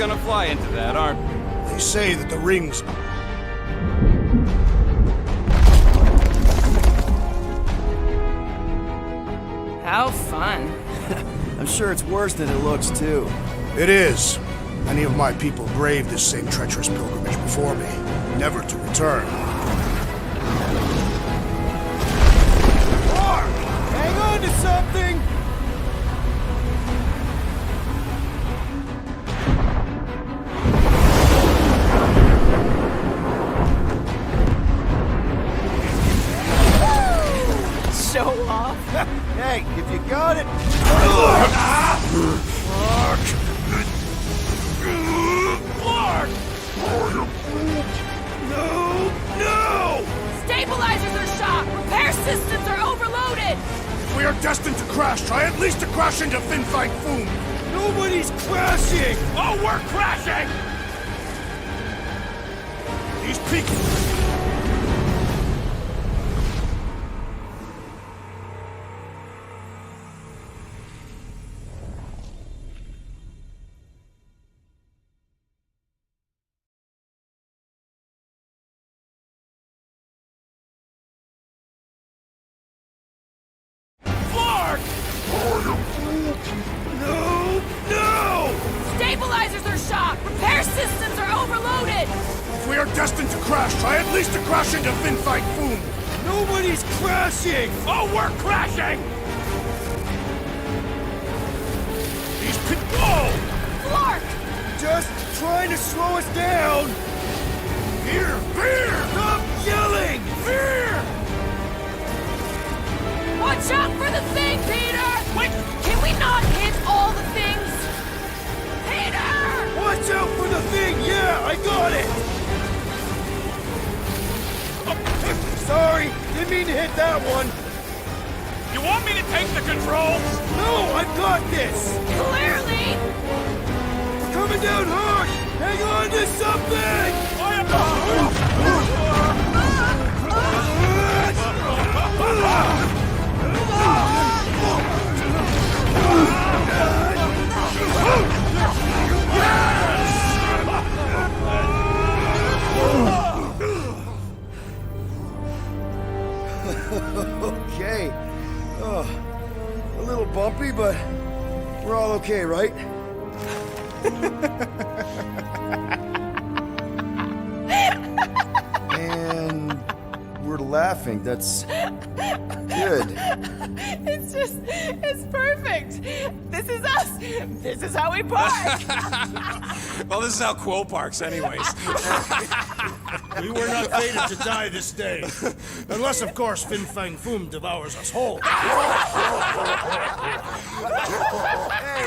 gonna fly into that, aren't we? They say that the rings... How fun. I'm sure it's worse than it looks, too. It is. Many of my people braved this same treacherous pilgrimage before me, never to return. Mark! Hang on to something! Show off. Hey, if you got it... No! Stabilizers are shot! Repair systems are overloaded! If we are destined to crash, try at least to crash into Fin Fang Foom! Nobody's crashing! Oh, we're crashing! These people... No! Stabilizers are shot! Repair systems are overloaded! If we are destined to crash, try at least to crash into Fin Fang Foom! Nobody's crashing! Oh, we're crashing! These people... Whoa! Flark! Just trying to slow us down! Here! Fear! Stop yelling! Fear! Watch out for the thing, Peter! Wait! Can we not hit all the things? Peter! Watch out for the thing! Yeah, I got it! Sorry, didn't mean to hit that one. You want me to take the controls? No, I've got this! Clearly! We're coming down hard! Hang on to something! Okay. Oh, a little bumpy, but we're all okay, right? And we're laughing. That's good. It's perfect! This is us! This is how we park! Well, this is how Quill parks, anyways. We were not fated to die this day. Unless, of course, Fin Fang Foom devours us whole. Hey,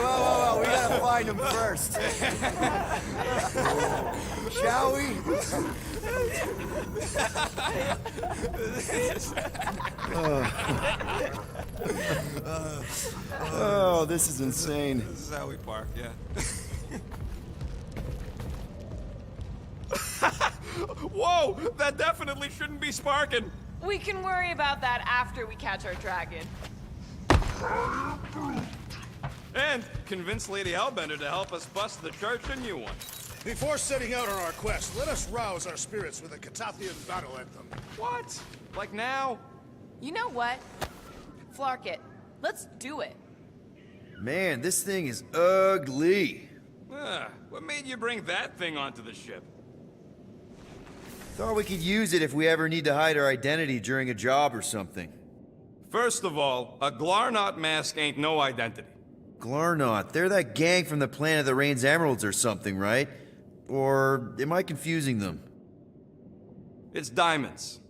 whoa. We gotta find him first. Shall we? Oh, this is insane. This is how we park, yeah. Whoa! That definitely shouldn't be sparking! We can worry about that after we catch our dragon. And convince Lady Hellbender to help us bust the church a new one. Before setting out on our quest, let us rouse our spirits with a Catathian battle anthem. What? Like now? You know what? Flark it. Let's do it. Man, this thing is ugly. What made you bring that thing onto the ship? Thought we could use it if we ever need to hide our identity during a job or something. First of all, a Glarnot mask ain't no identity. Glarnot, they're that gang from the planet that rains emeralds or something, right? Or am I confusing them? It's diamonds.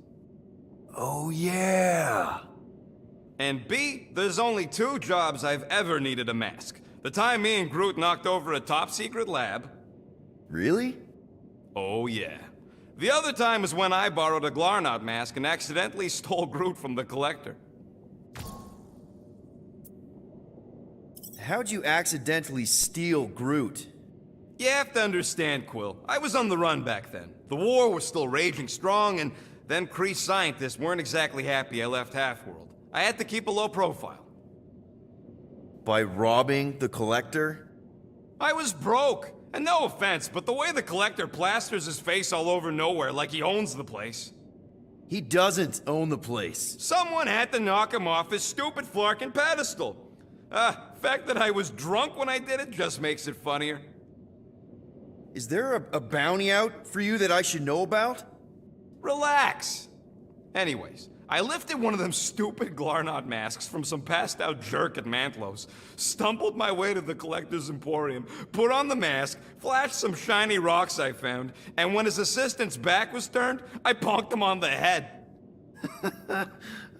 Oh, yeah. And B, there's only 2 jobs I've ever needed a mask. The time me and Groot knocked over a top-secret lab. Really? Oh, yeah. The other time was when I borrowed a Glarnot mask and accidentally stole Groot from the Collector. How'd you accidentally steal Groot? You have to understand, Quill. I was on the run back then. The war was still raging strong, and then Kree scientists weren't exactly happy I left Half-World. I had to keep a low profile. By robbing the Collector? I was broke, And no offense, but the way the Collector plasters his face all over nowhere like he owns the place. He doesn't own the place. Someone had to knock him off his stupid flarkin' pedestal. Fact that I was drunk when I did it just makes it funnier. Is there a bounty out for you that I should know about? Relax. Anyways, I lifted one of them stupid Glarnot masks from some passed out jerk at Mantlos, stumbled my way to the Collector's Emporium, put on the mask, flashed some shiny rocks I found, and when his assistant's back was turned, I bonked him on the head.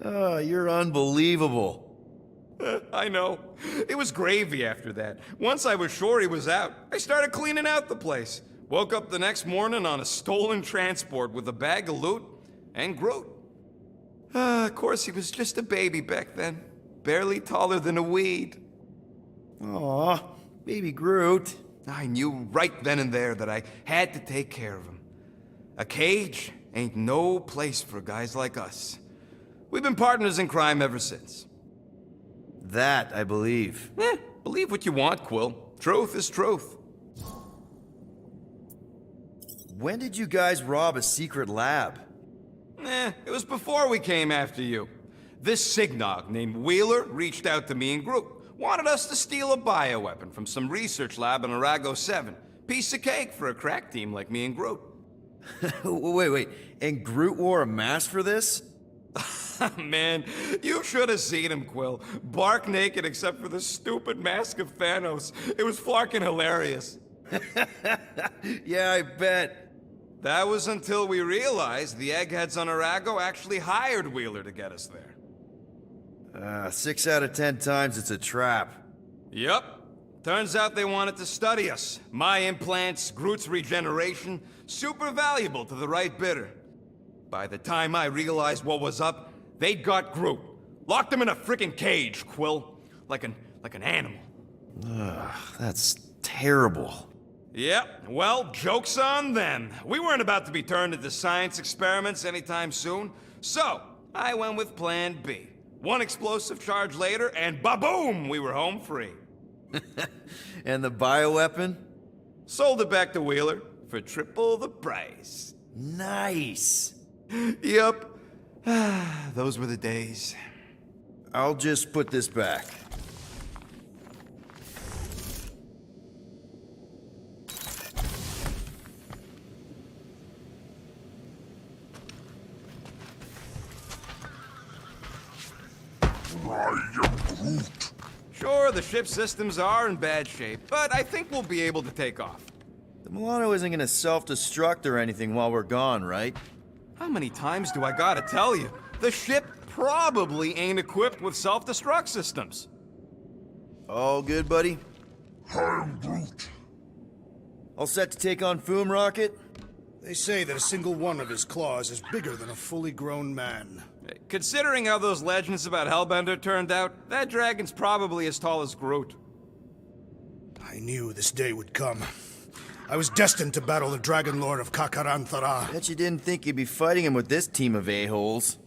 Oh, you're unbelievable. I know. It was gravy after that. Once I was sure he was out, I started cleaning out the place. Woke up the next morning on a stolen transport with a bag of loot and Groot. Of course, he was just a baby back then. Barely taller than a weed. Aw, baby Groot. I knew right then and there that I had to take care of him. A cage ain't no place for guys like us. We've been partners in crime ever since. That I believe. Believe what you want, Quill. Truth is truth. When did you guys rob a secret lab? It was before we came after you. This Signog named Wheeler reached out to me and Groot. Wanted us to steal a bioweapon from some research lab in Arago 7. Piece of cake for a crack team like me and Groot. Wait. And Groot wore a mask for this? Man, you should have seen him, Quill. Bark naked except for the stupid mask of Thanos. It was flarkin' hilarious. Yeah, I bet. That was until we realized the eggheads on Arago actually hired Wheeler to get us there. 6 out of 10 times it's a trap. Yup. Turns out they wanted to study us. My implants, Groot's regeneration, super valuable to the right bidder. By the time I realized what was up, they'd got Groot. Locked him in a frickin' cage, Quill. Like an animal. That's terrible. Yep, well, joke's on them. We weren't about to be turned into science experiments anytime soon, so I went with Plan B. One explosive charge later, and ba-boom, we were home free. And the bioweapon? Sold it back to Wheeler for triple the price. Nice. Yep. Those were the days. I'll just put this back. Sure, the ship systems are in bad shape, but I think we'll be able to take off. The Milano isn't gonna self-destruct or anything while we're gone, right? How many times do I gotta tell you? The ship probably ain't equipped with self-destruct systems. All good, buddy? I'm Groot. All set to take on Foom Rocket? They say that a single one of his claws is bigger than a fully grown man. Considering how those legends about Hellbender turned out, that dragon's probably as tall as Groot. I knew this day would come. I was destined to battle the Dragon Lord of Kakaranthara. Bet you didn't think you'd be fighting him with this team of a-holes.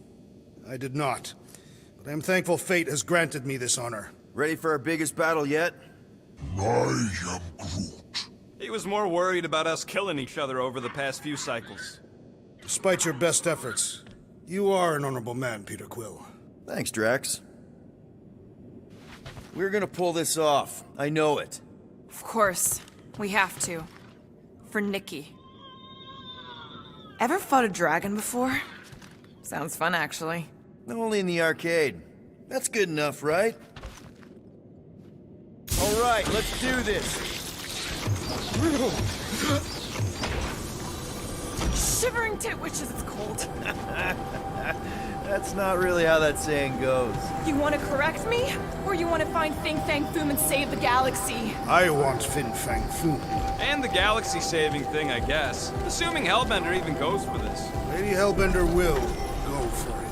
I did not, but I am thankful fate has granted me this honor. Ready for our biggest battle yet? I am Groot. He was more worried about us killing each other over the past few cycles. Despite your best efforts, you are an honorable man, Peter Quill. Thanks, Drax. We're gonna pull this off. I know it. Of course. We have to. For Nikki. Ever fought a dragon before? Sounds fun, actually. Only in the arcade. That's good enough, right? All right, let's do this. Shivering Titwitches, it's cold. That's not really how that saying goes. You want to correct me? Or you want to find Fing Fang Foom and save the galaxy? I want Fin Fang Foom. And the galaxy-saving thing, I guess. Assuming Hellbender even goes for this. Lady Hellbender will go for it.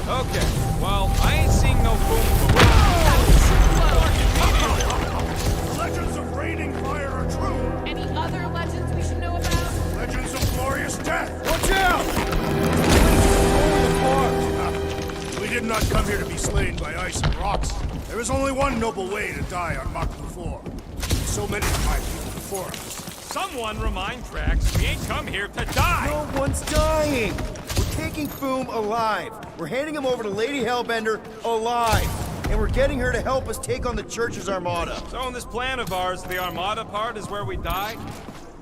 Okay, well, I ain't seeing no boom. The legends of raining fire are true. Any other legends we should know about? Legends of glorious death. Watch out! We did not come here to be slain by ice and rocks. There is only one noble way to die on Mach 4. So many of my people for us. Someone remind Drax we ain't come here to die! No one's dying! We're taking Foom alive. We're handing him over to Lady Hellbender alive. And we're getting her to help us take on the Church's Armada. So in this plan of ours, the Armada part is where we die?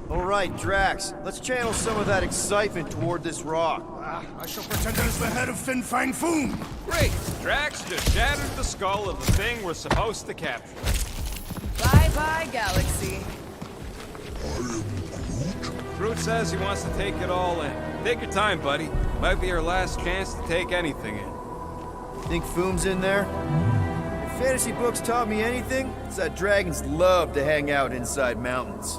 All right, Drax, let's channel some of that excitement toward this rock. I shall pretend it is the head of Fin Fang Foom. Great! Drax just shattered the skull of the thing we're supposed to capture. Bye-bye, Galaxy. Groot says he wants to take it all in. Take your time, buddy. Might be our last chance to take anything in. Think Foom's in there? If fantasy books taught me anything, it's that dragons love to hang out inside mountains.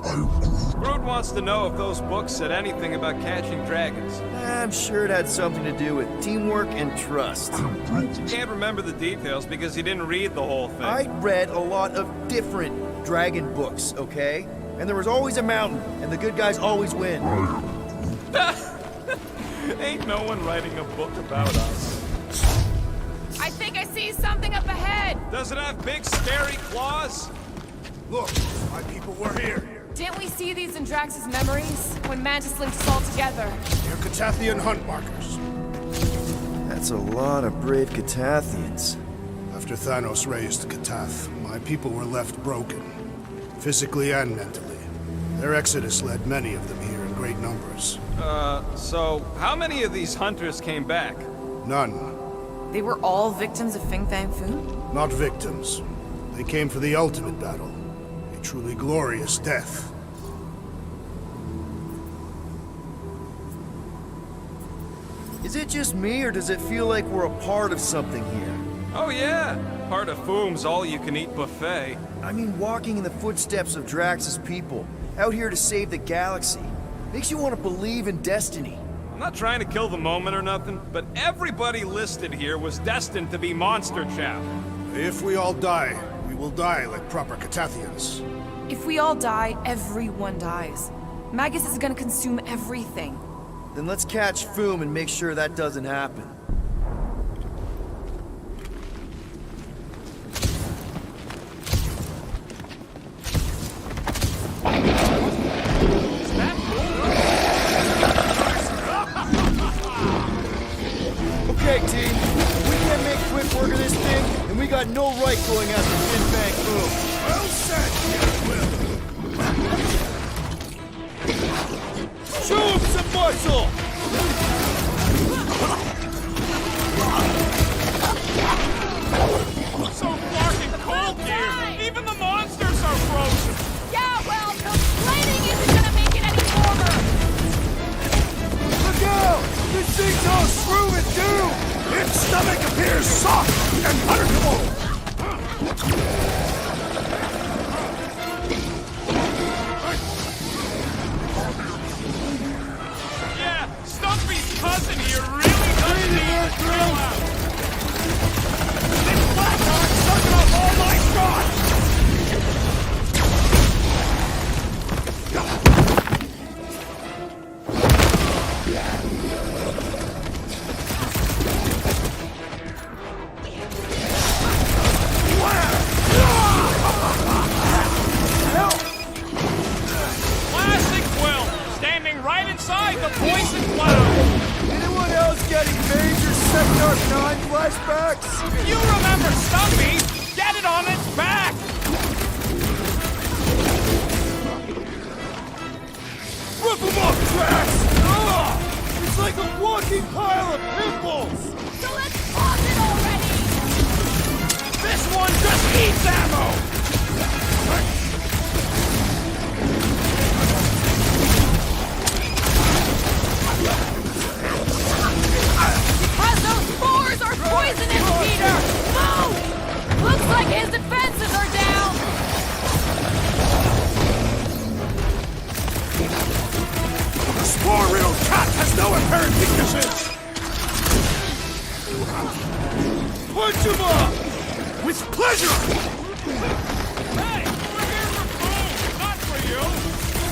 Groot wants to know if those books said anything about catching dragons. I'm sure it had something to do with teamwork and trust. You can't remember the details because you didn't read the whole thing. I read a lot of different dragon books, okay? And there was always a mountain, and the good guys always win. Ain't no one writing a book about us. I think I see something up ahead. Does it have big, scary claws? Look, my people were here. Didn't we see these in Drax's memories when Mantis linked us all together? They're Catathian hunt markers. That's a lot of brave Catathians. After Thanos raised Katath, my people were left broken, physically and mentally. Their exodus led many of them here in great numbers. So how many of these hunters came back? None. They were all victims of Fin Fang Foom? Not victims. They came for the ultimate battle. A truly glorious death. Is it just me, or does it feel like we're a part of something here? Oh yeah, part of Foom's all-you-can-eat buffet. I mean, walking in the footsteps of Drax's people, out here to save the galaxy, makes you want to believe in destiny. I'm not trying to kill the moment or nothing, but everybody listed here was destined to be monster chow. If we all die, we will die like proper Catathians. If we all die, everyone dies. Magus is gonna consume everything. Then let's catch Foom and make sure that doesn't happen. Okay, team. We can't make quick work of this thing, and we got no right going after Fin Fang Foom. Well said, Will. Show him some muscle! So fucking cold here! Even the monsters are frozen! Yeah, well, complaining isn't gonna make it any warmer. Look out! This thing's all screw and do! Its stomach appears soft and punishable! Yeah, Stumpy's cousin here really does need to chill out! This Blackheart's sucking up all my shots! Classic Quill, standing right inside the poison cloud! Anyone else getting major Second Arc 9 flashbacks? You remember Stumpy? Get it on its back! Rip him up, Drax! Ugh! It's like a walking pile of pimples! So let's pause it already. This one just needs ammo! Because those spores are poisonous, Peter. Move! Looks like his defenses are down. The spore-riddled cat has no apparent weaknesses! Punch him up! With pleasure! Hey, we're here for food, not for you!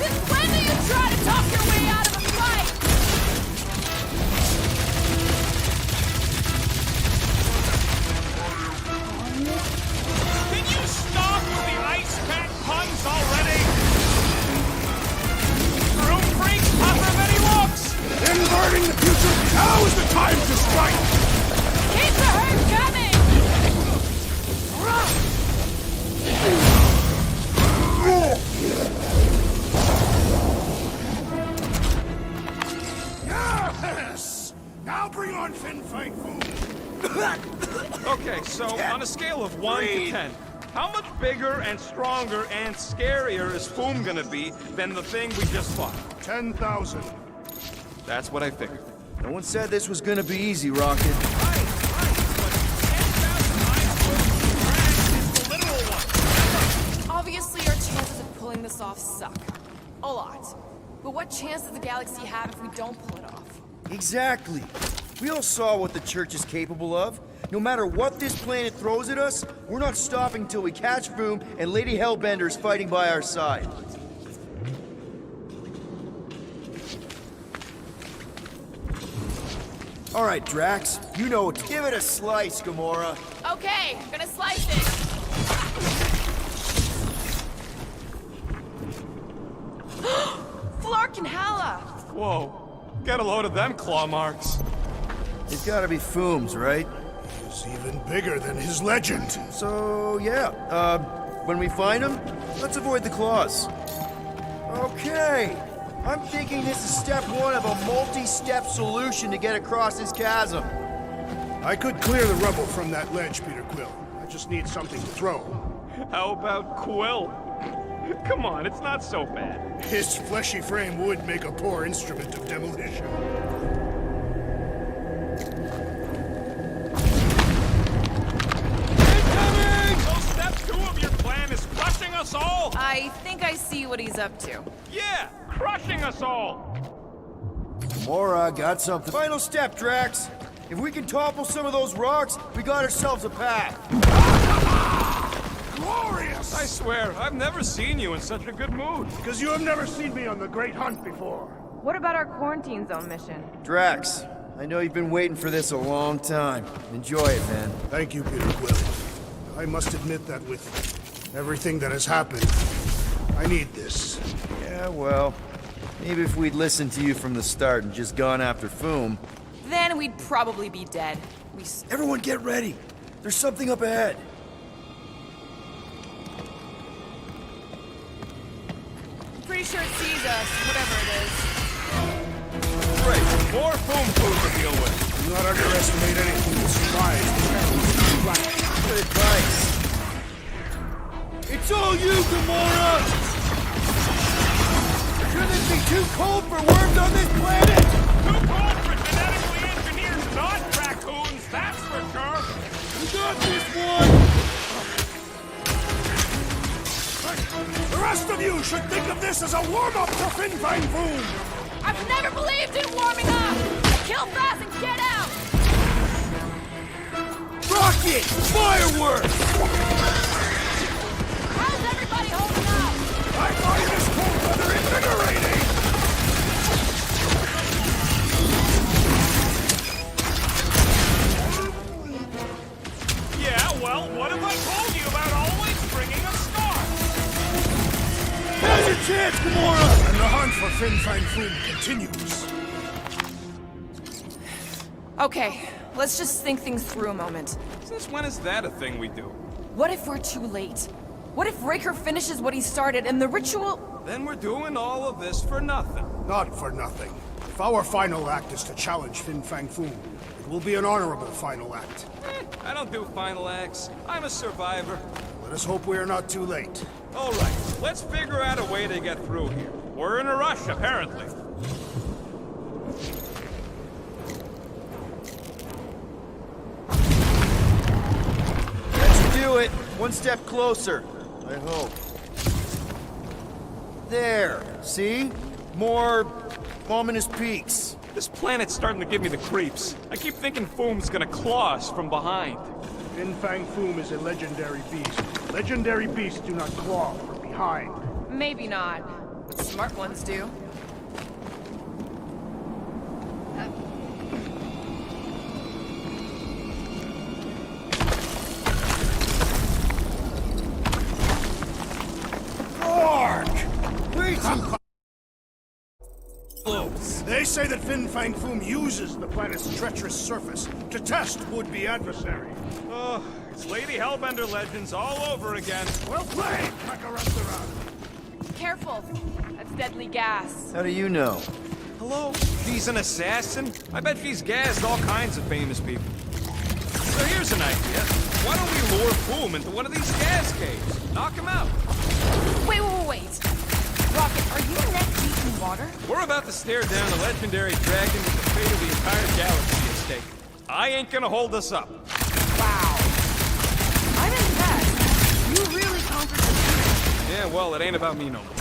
Since when do you try to talk your way out of a fight? Can you stop with the ice cat puns already? Now bring on Fin Fang Foom! Okay, so on a scale of 1 to 10, how much bigger and stronger and scarier is Foom gonna be than the thing we just fought? 10,000. That's what I figured. No one said this was gonna be easy, Rocket. Obviously, our chances of pulling this off suck. A lot. But what chance does the galaxy have if we don't pull it off? Exactly. We all saw what the Church is capable of. No matter what this planet throws at us, we're not stopping till we catch Foom and Lady Hellbender's fighting by our side. All right, Drax. You know what. Give it a slice, Gamora. Okay, I'm gonna slice it. Flark and Hala! Whoa, get a load of them claw marks. It's gotta be Foom's, right? He's even bigger than his legend. So, yeah. When we find him, let's avoid the claws. Okay. I'm thinking this is step one of a multi-step solution to get across this chasm. I could clear the rubble from that ledge, Peter Quill. I just need something to throw. How about Quill? Come on, it's not so bad. His fleshy frame would make a poor instrument of demolition. So step 2 of your plan is crushing us all? I think I see what he's up to. Yeah, crushing us all. Gamora got something. Final step, Drax. If we can topple some of those rocks, we got ourselves a path. Glorious! I swear, I've never seen you in such a good mood. Because you have never seen me on the Great Hunt before. What about our quarantine zone mission? Drax, I know you've been waiting for this a long time. Enjoy it, man. Thank you, Peter Quill. I must admit that with everything that has happened, I need this. Yeah, well, maybe if we'd listened to you from the start and just gone after Foom. Then we'd probably be dead. Everyone get ready. There's something up ahead. Pretty sure it sees us, whatever it is. Great, more Foom food to deal with. Do not underestimate anything that survives the perils. Good advice. It's all you, Gamora! Shouldn't it be too cold for worms on this planet? Too cold for genetically engineered non-raccoons, that's for sure. We got this one! The rest of you should think of this as a warm-up to Fin Fang Foom! I've never believed in warming up! Kill fast and get out! Rocket! Fireworks! How's everybody holding up? I find this cold weather invigorating! Yeah, well, what have I told you about always bringing a scar? Now's your chance, Gamora! And the hunt for Fin Fang Foom continues. Okay, let's just think things through a moment. Since when is that a thing we do? What if we're too late? What if Raker finishes what he started and the ritual... Then we're doing all of this for nothing. Not for nothing. If our final act is to challenge Fin Fang Foom, it will be an honorable final act. I don't do final acts. I'm a survivor. Let us hope we are not too late. All right, let's figure out a way to get through here. We're in a rush, apparently. Let's do it. One step closer. I hope. There. See? More ominous peaks. This planet's starting to give me the creeps. I keep thinking Foom's gonna claw us from behind. Fin Fang Foom is a legendary beast. Legendary beasts do not claw from behind. Maybe not. But smart ones do. They say that Fin Fang Foom uses the planet's treacherous surface to test would-be adversary. Oh, it's Lady Hellbender legends all over again. Well played, Kakarotara. Careful. That's deadly gas. How do you know? Hello? She's an assassin? I bet she's gassed all kinds of famous people. So here's an idea. Why don't we lure Boom into one of these gas caves? Knock him out. Wait. Rocket, are you neck deep in water? We're about to stare down a legendary dragon with the fate of the entire galaxy at stake. I ain't gonna hold us up. Wow. I'm impressed. You really conquered the city. Yeah, well, it ain't about me no more.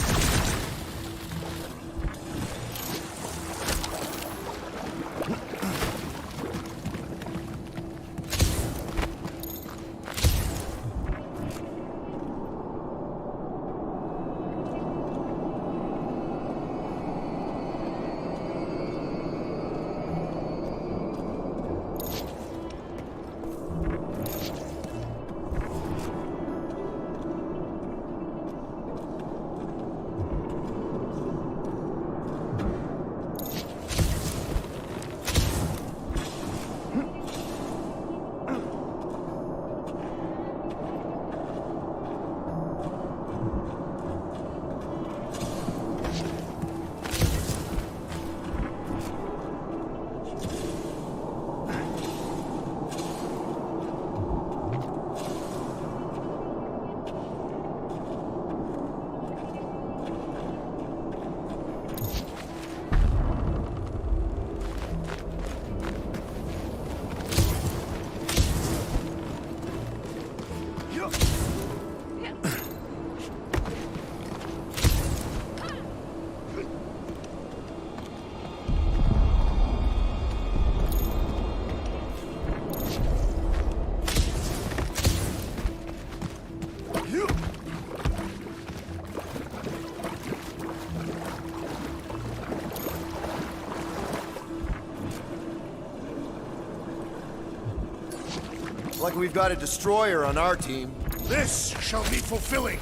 Like we've got a destroyer on our team. This shall be fulfilling.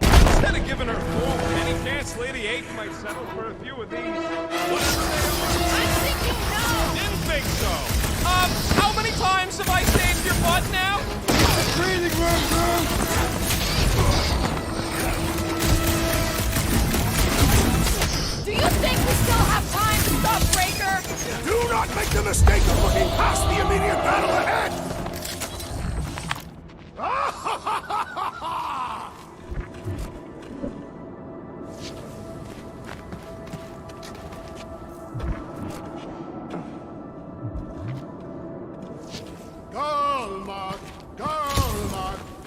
Instead of giving her Boom any chance, Lady H might settle for a few of these. I'm thinking no! Didn't think so. How many times have I saved your butt now? Breathing room, Groot! Do you think we still have time to stop Breaker? Do not make the mistake of looking past the immediate battle ahead! Galmat,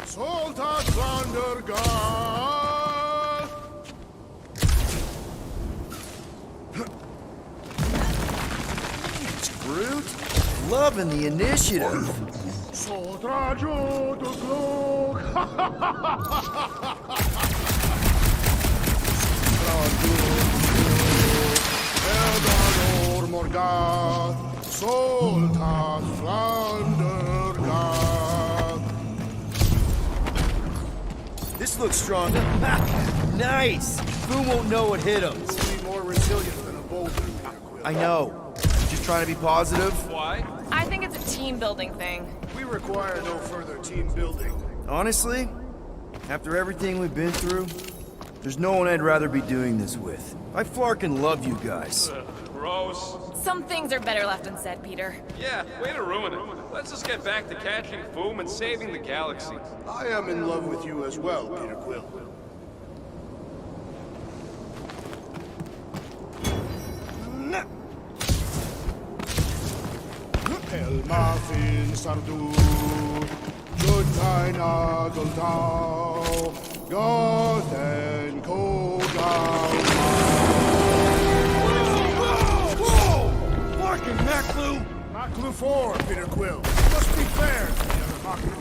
Soldat Vandergaard! Groot? Loving the initiative. Soldrajo de Glog! Eldador Morgath, Soldat Vandergaard! This looks strong. Nice! Boom won't know what hit him. Be more resilient than a boulder, Peter Quill. I know. Just trying to be positive. Why? I think it's a team building thing. We require no further team building. Honestly, after everything we've been through, there's no one I'd rather be doing this with. I flarkin' love you guys. Gross. Some things are better left unsaid, Peter. Yeah, way to ruin it. Let's just get back to catching Boom and saving the galaxy. I am in love with you as well, Peter Quill. Elmafin Sardu, Jutkaina Guldau, Gothen Kogau. Whoa! Barking Maklu! Maklu 4, Peter Quill. Must be fair to the other Maklu.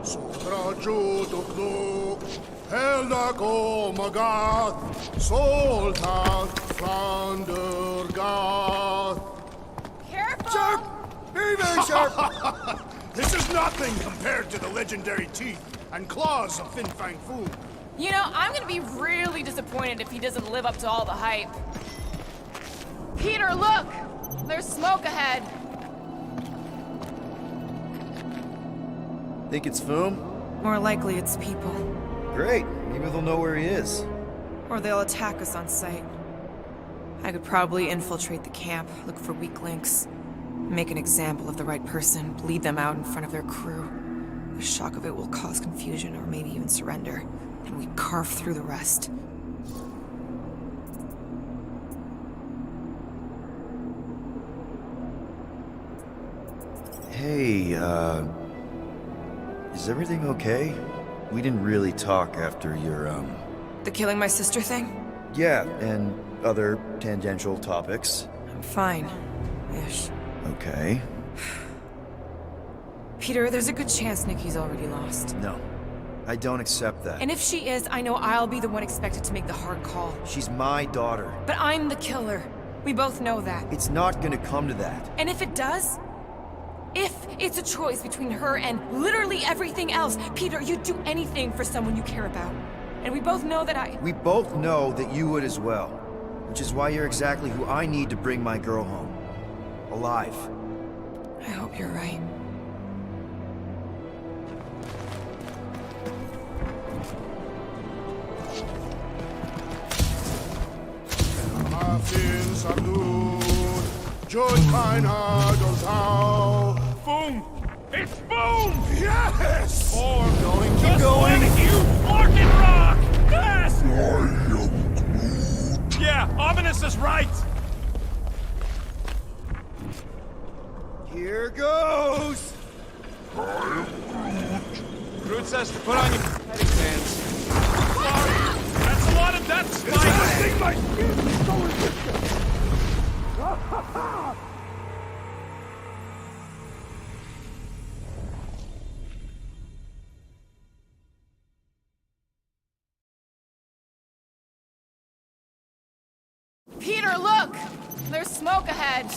Sotraju Duklu, Heldago Magath, Soltat Vandergaard. Careful! Sharp! Very, very sharp! This is nothing compared to the legendary teeth and claws of Fin Fang Foom. You know, I'm gonna be really disappointed if he doesn't live up to all the hype. Peter, look! There's smoke ahead. Think it's Foom? More likely it's people. Great. Maybe they'll know where he is. Or they'll attack us on sight. I could probably infiltrate the camp, look for weak links, make an example of the right person, bleed them out in front of their crew. The shock of it will cause confusion or maybe even surrender, and we carve through the rest. Hey, is everything okay? We didn't really talk after your, The killing my sister thing? Yeah, and other tangential topics. I'm fine. Ish. Okay. Peter, there's a good chance Nikki's already lost. No, I don't accept that. And if she is, I know I'll be the one expected to make the hard call. She's my daughter. But I'm the killer. We both know that. It's not gonna come to that. And if it does? If it's a choice between her and literally everything else, Peter, you'd do anything for someone you care about. And we both know that We both know that you would as well. Which is why you're exactly who I need to bring my girl home. Alive. I hope you're right. Martin Salud, Joy Keinhard und Tau. Boom! It's boom! Yes! Or Going, keep just going. let you fucking rock! Fast! I am Groot. Yeah, Ominous is right! Here goes! Groot says to put on your fighting pants. Sorry, that's a lot of death spikes! Peter, look! There's smoke ahead.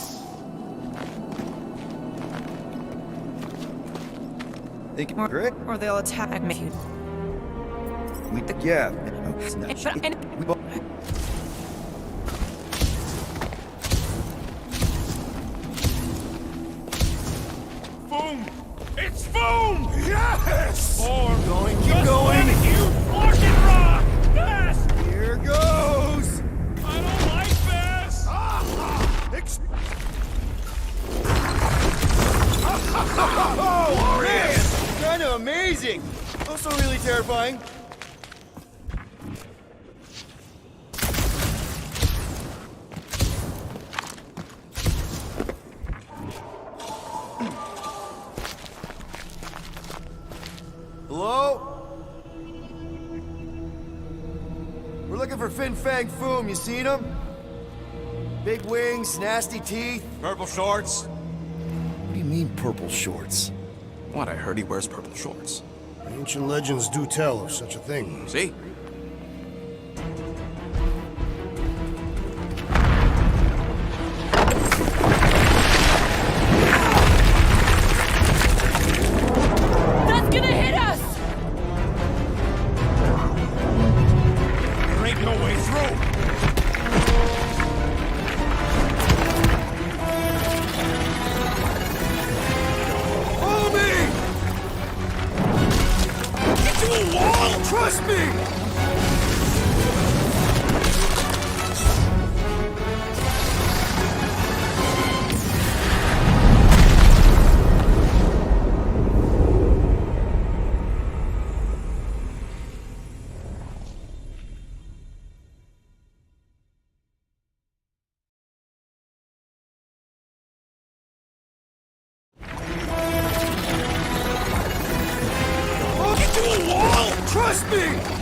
Think great? Or they'll attack me. Yeah. We both. Boom! It's boom! Yes! Or Going, keep just going. let you fucking rock! Fast! Here goes! I don't like this! Oh, man! Kind of amazing! Also really terrifying. Hello? We're looking for Fin Fang Foom. You seen him? Big wings, nasty teeth. Purple shorts? What do you mean, purple shorts? What, I heard he wears purple shorts. Ancient legends do tell of such a thing. See? That's gonna hit us! There ain't no way through! Follow me! Get to a wall! Trust me! Oh, get to a wall! Trust me!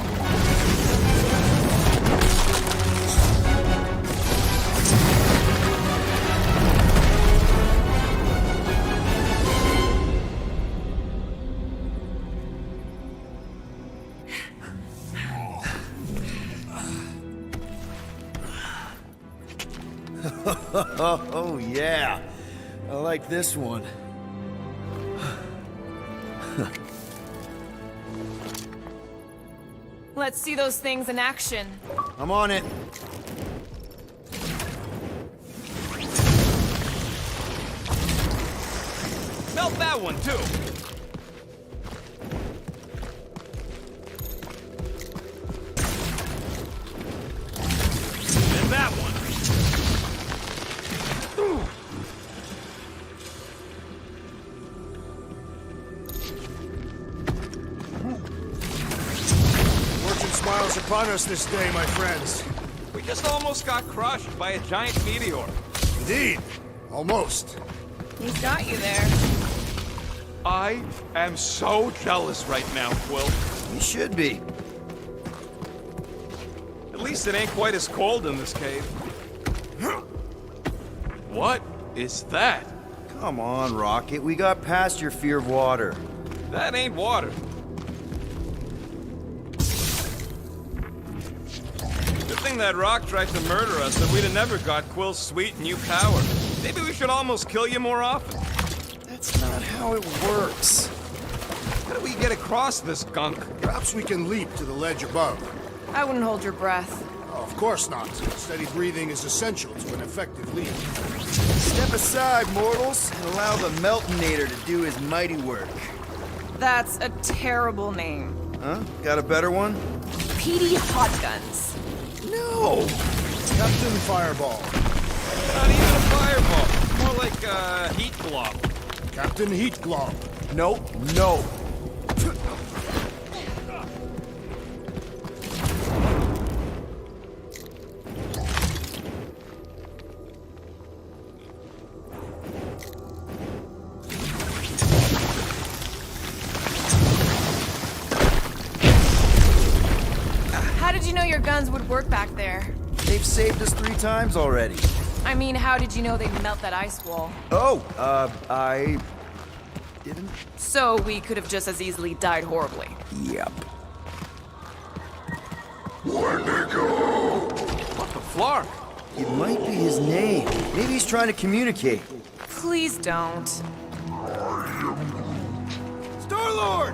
Oh, yeah. I like this one. Let's see those things in action. I'm on it. Melt that one, too! upon us this day, my friends. We just almost got crushed by a giant meteor. Indeed. Almost. He's got you there. I am so jealous right now, Quill. You should be. At least it ain't quite as cold in this cave. What is that? Come on, Rocket. We got past your fear of water. That ain't water. Good thing that rock tried to murder us, and we'd have never got Quill's sweet new power. Maybe we should almost kill you more often. That's not how it works. How do we get across this gunk? Perhaps we can leap to the ledge above. I wouldn't hold your breath. Of course not. Steady breathing is essential to an effective leap. Step aside, mortals, and allow the Meltonator to do his mighty work. That's a terrible name. Huh? Got a better one? Petey Hot Guns. No! Captain Fireball. Not even a fireball. More like a heat glob. Captain Heat Glob. Nope. No. How did you know your guns would work back there? They've saved us 3 times already. I mean, how did you know they'd melt that ice wall? Oh, I didn't? So we could have just as easily died horribly. Yep. What the flark? It might be his name. Maybe he's trying to communicate. Please don't. Star-Lord!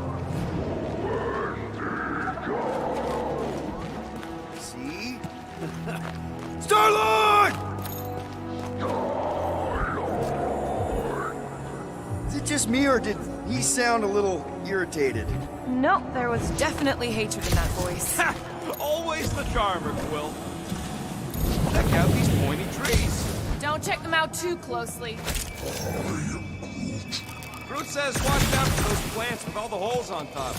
See? Star-Lord! Is it just me, or did he sound a little irritated? Nope, there was definitely hatred in that voice. Ha! Always the charmer, Quill. Check out these pointy trees. Don't check them out too closely. Groot says watch out for those plants with all the holes on top.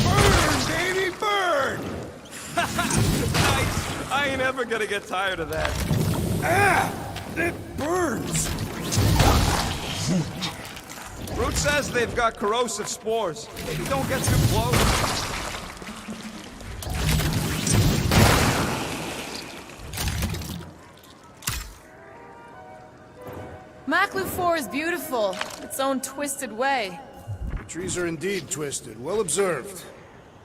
Burn, baby, burn! Nice. I ain't ever gonna get tired of that. It burns! Groot says they've got corrosive spores. Maybe don't get too close. Maklu 4 is beautiful, its own twisted way. The trees are indeed twisted. Well observed.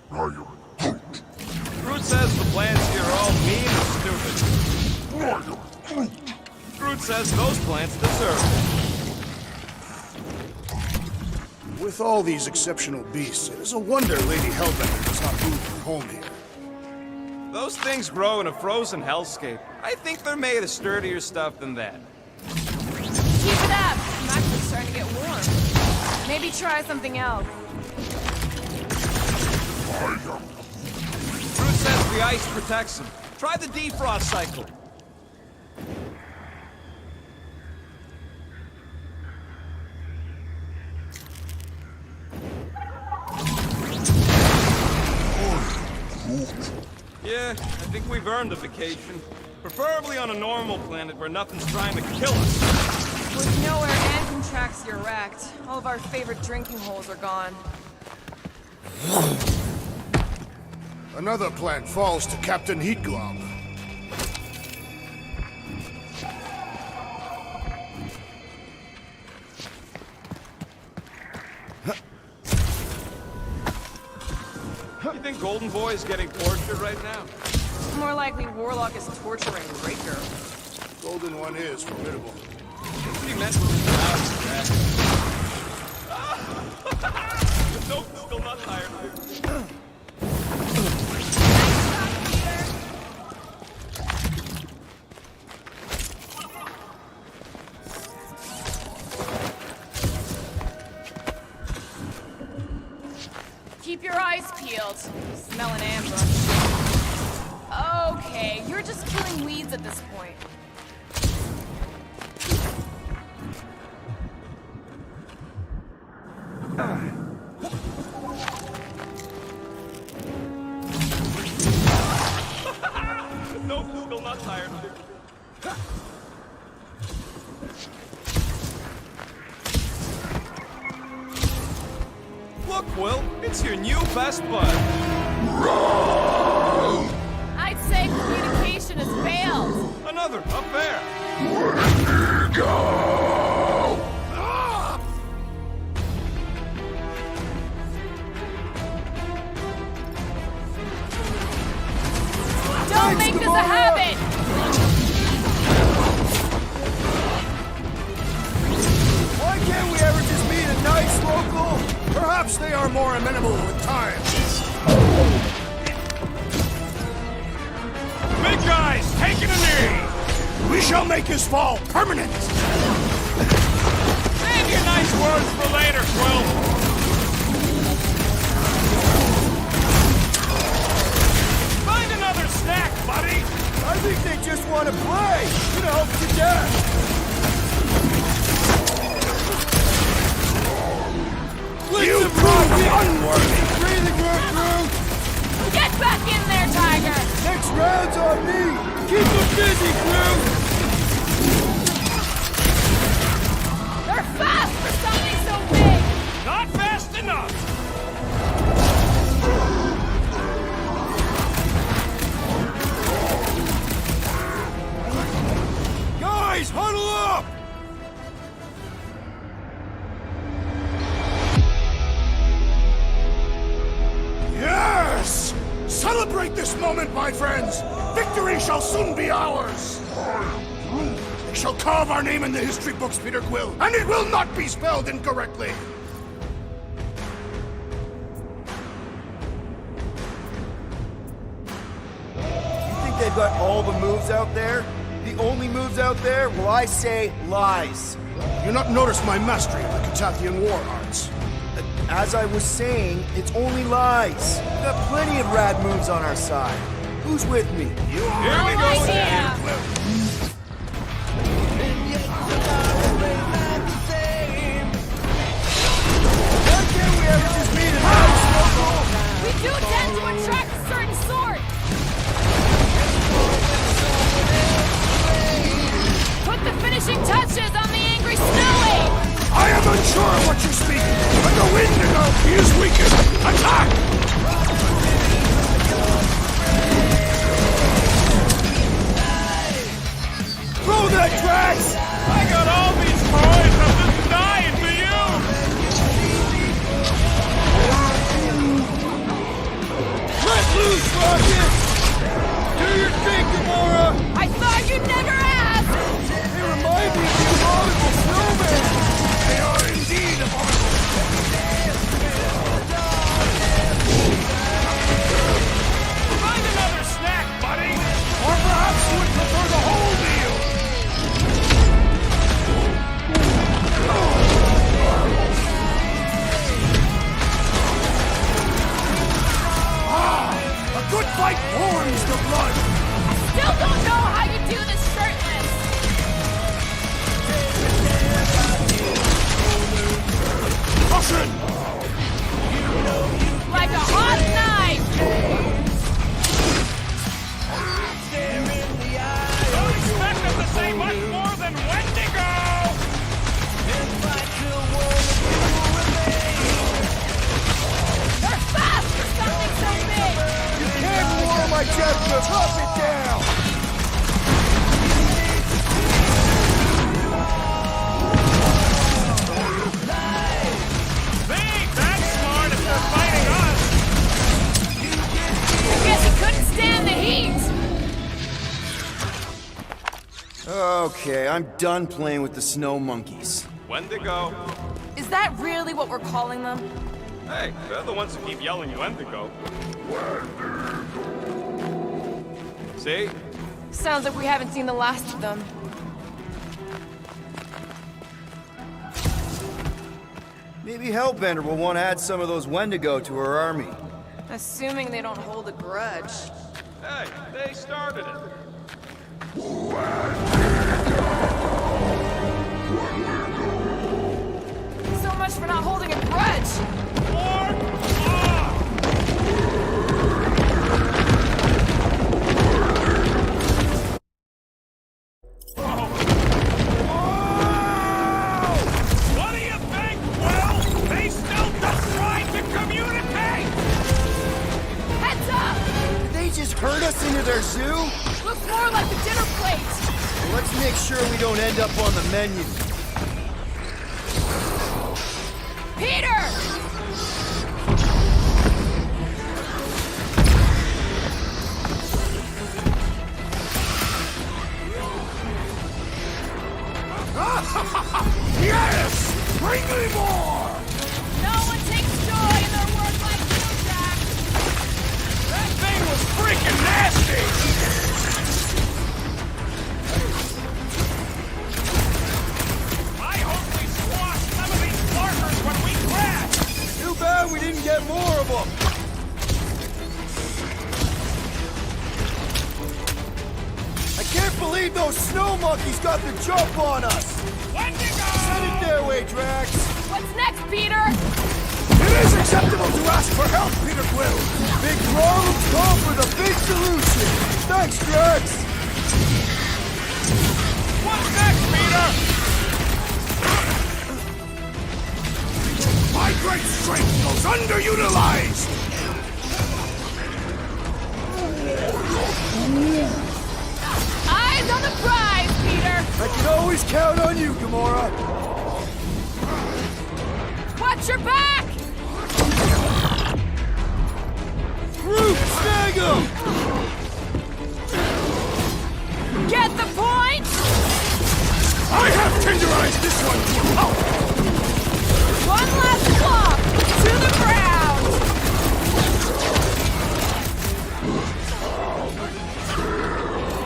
Ryan, Groot. Groot says the plants here are all mean and stupid. Ryan, Groot. Groot says those plants deserve it. With all these exceptional beasts, it is a wonder Lady Hellbender does not move her home here. Those things grow in a frozen hellscape. I think they're made of sturdier stuff than that. Keep it up! Maklu's starting to get warm. Maybe try something else. Groot says the ice protects them. Try the defrost cycle. Yeah, I think we've earned a vacation. Preferably on a normal planet where nothing's trying to kill us. With nowhere and contracts you're wrecked. All of our favorite drinking holes are gone. Another plant falls to Captain Heat Glob. You think Golden Boy is getting tortured right now? More likely Warlock is torturing Raker. Golden One is formidable. He meant to be loud as that. Nope, still not tired. Keep your eyes peeled. Smell an ambush. Okay, you're just killing weeds at this point. Nope, still not tired. Look, Will, it's your new best bud. I'd say communication has failed. Another, up there. Don't make this a habit! Why can't we ever just meet a nice local? Perhaps they are more amenable with time. Big guys, taking a knee! We shall make his fall permanent! Save your nice words for later, Quill! Find another snack, buddy! I think they just want to play! You know, to death! You prove unworthy! Breathing room crew! Get back in there, Tiger! Next round's on me! Keep them busy, crew! They're fast for something so big! Not fast enough! Guys, huddle up! Yes! Celebrate this moment, my friends! Victory shall soon be ours! They shall carve our name in the history books, Peter Quill, and it will not be spelled incorrectly! You think they've got all the moves out there? The only moves out there? Well, I say lies. You not notice my mastery of the Catathian war arts? As I was saying, it's only lies. We've got plenty of rad moves on our side. Who's with me? Here we No go idea. again. Why can't we ever just meet in house, local? We do tend to attract a certain sort! Put the finishing touches on the angry Snowy! I am unsure of what you speak, but the Wendigo is weakened! Attack! Throw that tracks! I got all these toys, I'm just dying for you! Let loose, Rocket! Do your thing, Gamora! I thought you'd never ask! They remind me of the abominable snowman! They are indeed abominable! Find another snack, buddy! Or perhaps you would prefer the whole meal! A good fight warms the blood! Still don't know how you do this shirtless! Caution! Like a hot knife! Don't expect them to say much more than Wendigo! They're fast for something so big! Can't lower my jet to drop it down! They ain't that smart if they're fighting us! Guess he couldn't stand the heat! Okay, I'm done playing with the snow monkeys. Wendigo. Is that really what we're calling them? Hey, they're the ones who keep yelling Wendigo. See? Sounds like we haven't seen the last of them. Maybe Hellbender will want to add some of those Wendigo to her army. Assuming they don't hold a grudge. Hey, they started it. So much much for not holding a grudge! What do you think, Will? They still tried to communicate! Heads up! Did they just herd us into their zoo? Looks more like the dinner plate! Let's make sure we don't end up on the menu. Peter! Yes! Bring me more! No one takes joy in their work like you, Jack! That thing was freaking nasty! I hope we squash some of these markers when we crash! Too bad we didn't get more of them. I can't believe those snow monkeys got the jump on us. Wendigo! Send it their way, Drax. What's next, Peter? It is acceptable to ask for help, Peter Quill! Big problems call for the big solution. Thanks, Drax. What's next, Peter? My great strength goes underutilized! Eyes on the prize, Peter! I can always count on you, Gamora. Watch your back! Groot, snag him! Get the point? I have tenderized this one to a pulp! One last clock to the ground!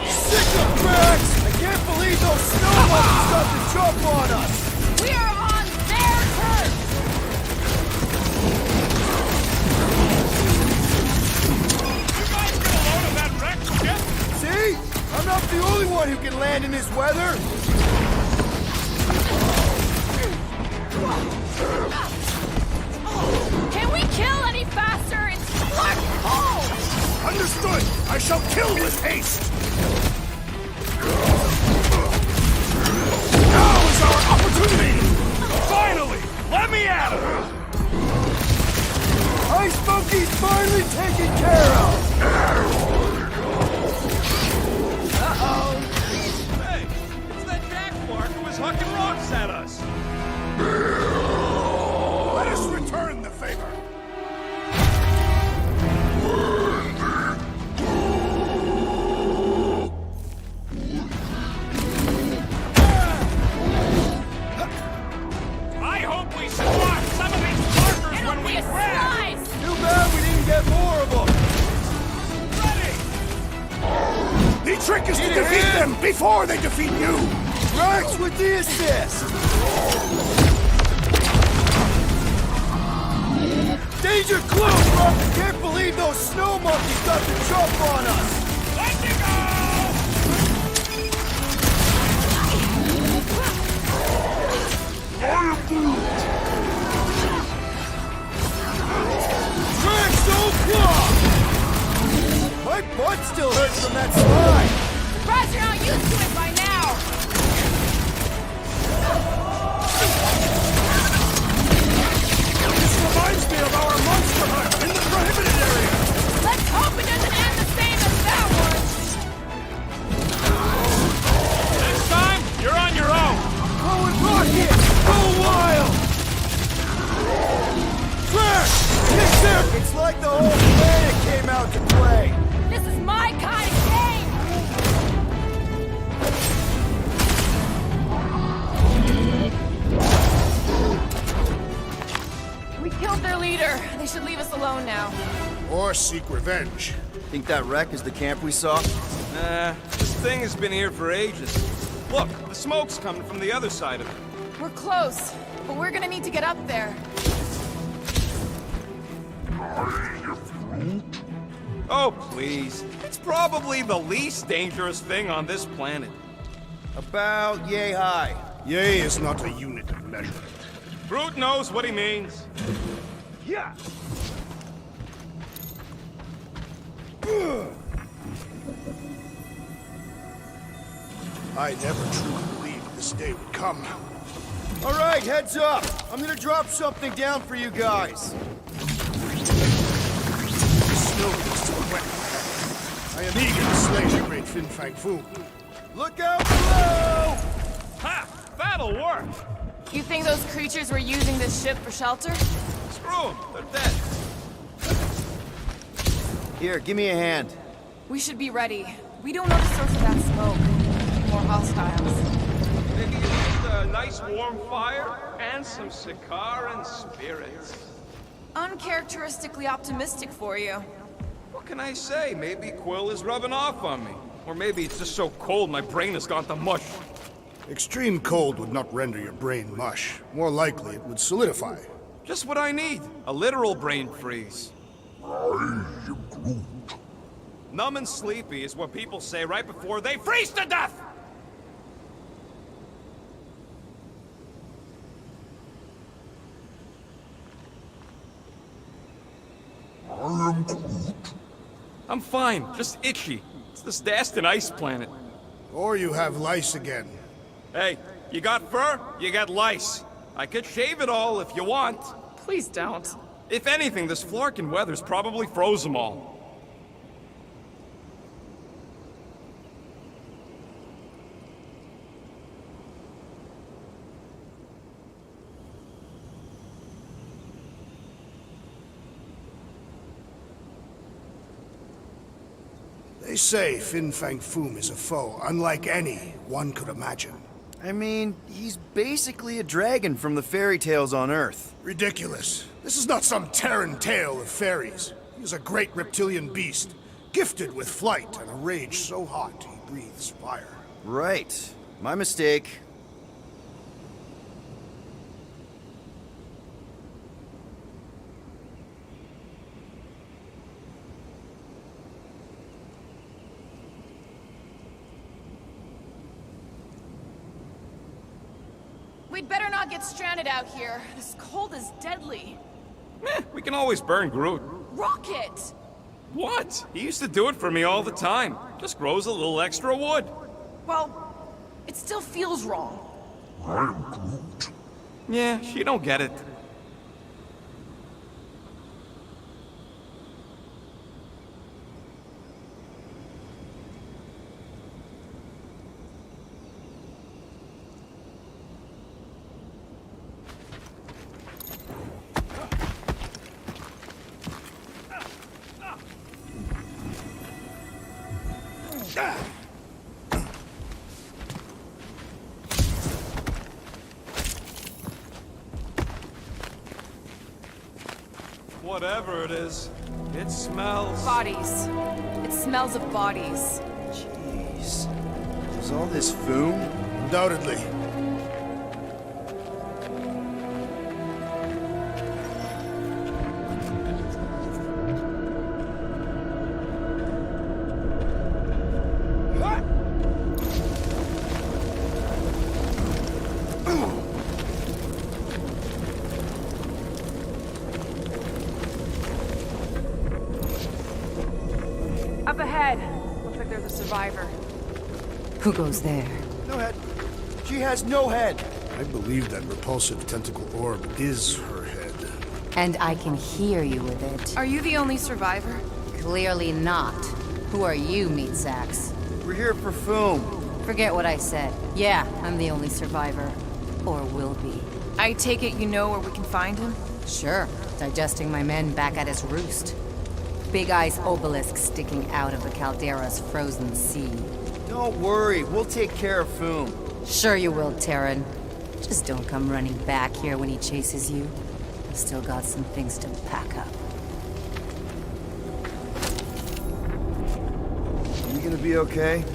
Sick of Drax! I can't believe those snow monkeys got the jump on us. We are on their turf! You guys get a load of that wreck ship? See? I'm not the only one who can land in this weather. Can we kill any faster? It's black cold! Understood! I shall kill with haste! Now is our opportunity! Finally! Let me at him! Ice Monkey's finally taken care of. Hey, it's that Jack Clark who was hucking rocks at us! Let us return the favor! I hope we squash some of these markers It'll when be we a crash! slice! Too bad we didn't get more of them. Ready! The trick is to Need a defeat hand? them before they defeat you! Drax with the assist. Danger close, Rob! Can't believe those snow monkeys got the jump on us. Wendigo! Drax, don't block! My butt still hurts from that slide. Surprised you're not used to it by now! This reminds me of our monster hunt in the prohibited area! Let's hope it doesn't end the same as that one! Next time, you're on your own! Forward rocket! Go wild! Drax! Kick them! It's like the whole planet came out to play. This is my kind of game! We killed their leader. They should leave us alone now. Or seek revenge. Think that wreck is the camp we saw? Nah, this thing has been here for ages. Look, the smoke's coming from the other side of it. We're close, but we're gonna need to get up there. Oh, please. It's probably the least dangerous thing on this planet. About yay high. Yea is not a unit of measure. Groot knows what he means. Yeah. I never truly believed this day would come. All right, heads up. I'm gonna drop something down for you guys. The snow is so wet. I am eager to slay the great Fin Fang Foom. Look out below! Ha! That'll work! You think those creatures were using this ship for shelter? Screw 'em, they're dead. Here, give me a hand. We should be ready. We don't know the source of that smoke. More hostiles. Maybe you need a nice warm fire and some Sakaran spirits. Uncharacteristically optimistic for you. What can I say? Maybe Quill is rubbing off on me. Or maybe it's just so cold my brain has gone to mush. Extreme cold would not render your brain mush. More likely, it would solidify. Just what I need. A literal brain freeze. I am Groot. Numb and sleepy is what people say right before they freeze to death! I am Groot. I'm fine, just itchy. It's this Dastan ice planet. Or you have lice again. Hey, you got fur, you got lice. I could shave it all if you want. Please don't. If anything, this Flarkin weather's probably froze them all. They say Fin Fang Foom is a foe unlike any one could imagine. I mean, he's basically a dragon from the fairy tales on Earth. Ridiculous. This is not some Terran tale of fairies. He is a great reptilian beast, gifted with flight and a rage so hot he breathes fire. Right. My mistake. We'd better not get stranded out here. This cold is deadly. We can always burn Groot. Rocket! What? He used to do it for me all the time. Just grows a little extra wood. Well, it still feels wrong. I am Groot. Yeah, she don't get it. Whatever it is, it smells. Bodies. It smells of bodies. Jeez. Is all this Foom? Undoubtedly. Up ahead. Looks like there's a survivor. Who goes there? No head. She has no head. I believe that repulsive tentacle orb is her head. And I can hear you with it. Are you the only survivor? Clearly not. Who are you, meat sacks? We're here for Foom. Forget what I said. Yeah, I'm the only survivor. Or will be. I take it you know where we can find him? Sure, digesting my men back at his roost. Big Eye's obelisk sticking out of the Caldera's frozen sea. Don't worry, we'll take care of Foom. Sure you will, Terran. Just don't come running back here when he chases you. I've still got some things to pack up. You gonna be okay?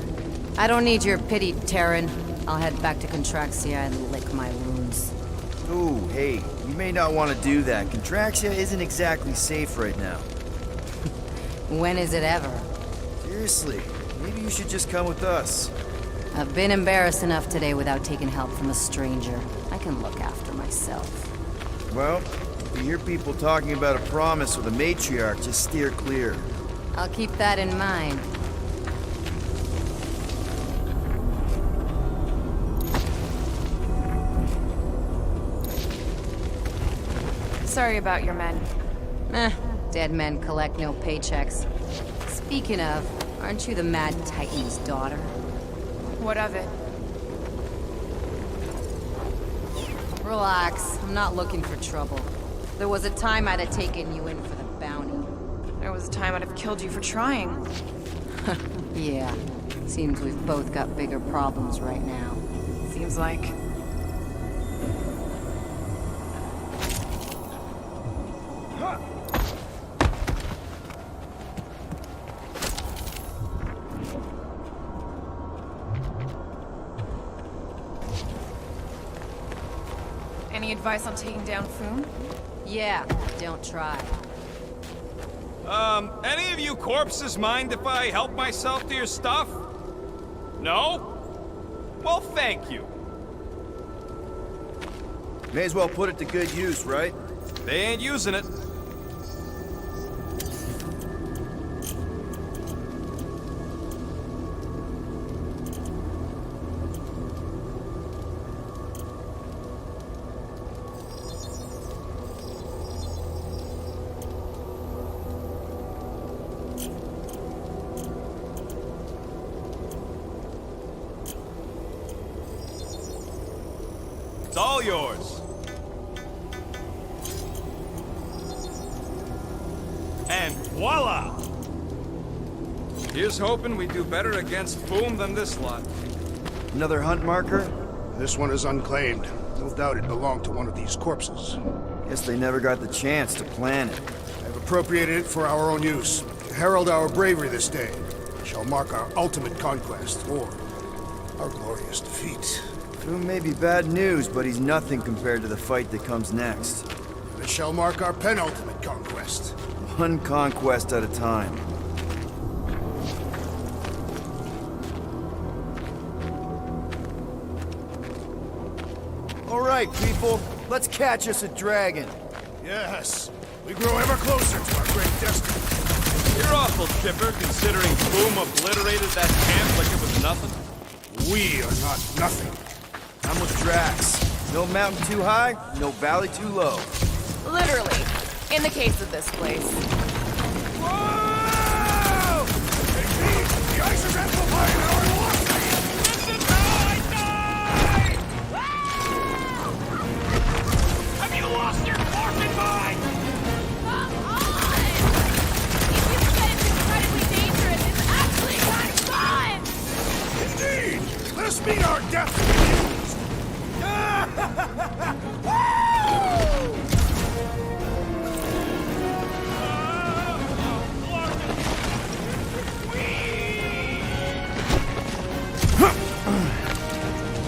I don't need your pity, Terran. I'll head back to Contraxia and lick my wounds. Ooh, hey, you may not want to do that. Contraxia isn't exactly safe right now. When is it ever? Seriously, maybe you should just come with us. I've been embarrassed enough today without taking help from a stranger. I can look after myself. Well, if you hear people talking about a promise with a matriarch, just steer clear. I'll keep that in mind. Sorry about your men. Dead men collect no paychecks. Speaking of, aren't you the Mad Titan's daughter? What of it? Relax, I'm not looking for trouble. There was a time I'd have taken you in for the bounty. There was a time I'd have killed you for trying. Yeah, seems we've both got bigger problems right now. Seems like. Any advice on taking down Foom? Yeah, don't try. Any of you corpses mind if I help myself to your stuff? No? Well, thank you. May as well put it to good use, right? They ain't using it. It's all yours. And voila! Here's hoping we do better against Foom than this lot. Another hunt marker? This one is unclaimed. No doubt it belonged to one of these corpses. Guess they never got the chance to plan it. I've appropriated it for our own use. To herald our bravery this day. It shall mark our ultimate conquest, or our glorious defeat. Foom may be bad news, but he's nothing compared to the fight that comes next. And it shall mark our penultimate conquest. One conquest at a time. All right, people, let's catch us a dragon. Yes, we grow ever closer to our great destiny. You're awful chipper, considering Foom obliterated that camp like it was nothing. We are not nothing. I'm with Drax. No mountain too high, no valley too low. Literally. In the case of this place. Whoa! Indeed, the ice is amplifying our velocity! This is how I die! Have you lost your forking mind? Come on! If you said it's incredibly dangerous, it's actually kind of fun! Indeed! Let us meet our death!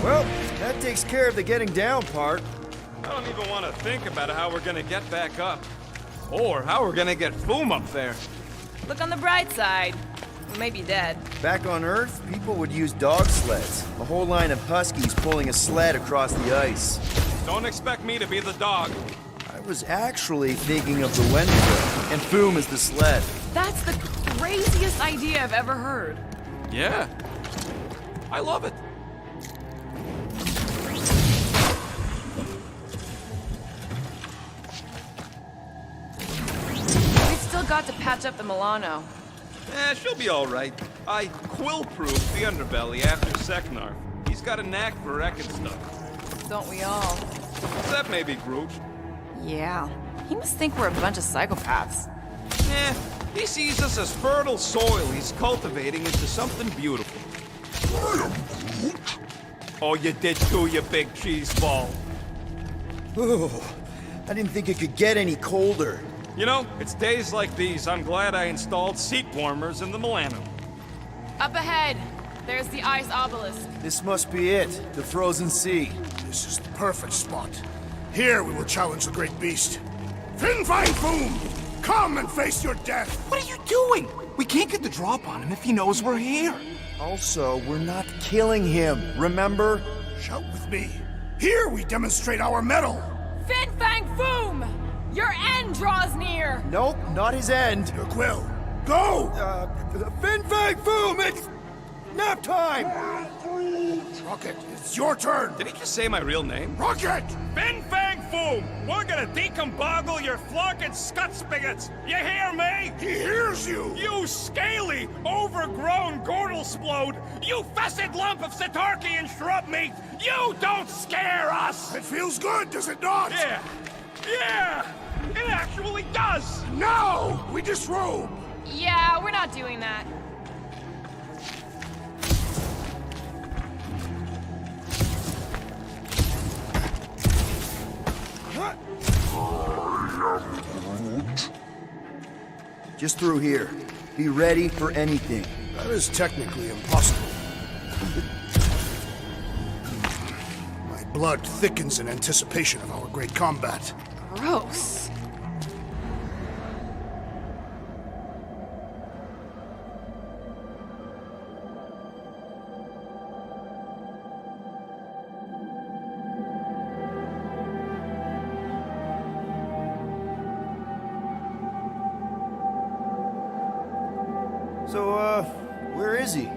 Well, that takes care of the getting down part. I don't even want to think about how we're gonna get back up. Or how we're gonna get Foom up there. Look on the bright side. We may be dead. Back on Earth, people would use dog sleds. A whole line of huskies pulling a sled across the ice. Don't expect me to be the dog. I was actually thinking of the Wendigo, and Foom is the sled. That's the craziest idea I've ever heard. Yeah. I love it. We've still got to patch up the Milano. She'll be alright. I quill-proofed the underbelly after Seknar. He's got a knack for wrecking stuff. Don't we all? Except maybe Groot. Yeah. He must think we're a bunch of psychopaths. He sees us as fertile soil he's cultivating into something beautiful. Oh, you did too, you big cheese ball. Ooh, I didn't think it could get any colder. You know, it's days like these I'm glad I installed seat warmers in the Milano. Up ahead, there's the ice obelisk. This must be it, the frozen sea. This is the perfect spot. Here we will challenge the great beast. Finfine Foom! Come and face your death! What are you doing? We can't get the drop on him if he knows we're here. Also, we're not killing him, remember? Shout with me. Here we demonstrate our mettle. Fin Fang Foom! Your end draws near! Nope, not his end. Peter Quill, go! Fin Fang Foom, it's nap time! Rocket, it's your turn! Did he just say my real name? Rocket! Fin Fang Foom! We're gonna decomboggle your flunking scut spigots! You hear me? He hears you! You scaly, overgrown Gordlesplode! You fessed lump of Satarkian shrub meat! You don't scare us! It feels good, does it not? Yeah! Yeah! It actually does! Now, we disrobe! Yeah, we're not doing that. Just through here. Be ready for anything. That is technically impossible. My blood thickens in anticipation of our great combat. Gross. So, where is he?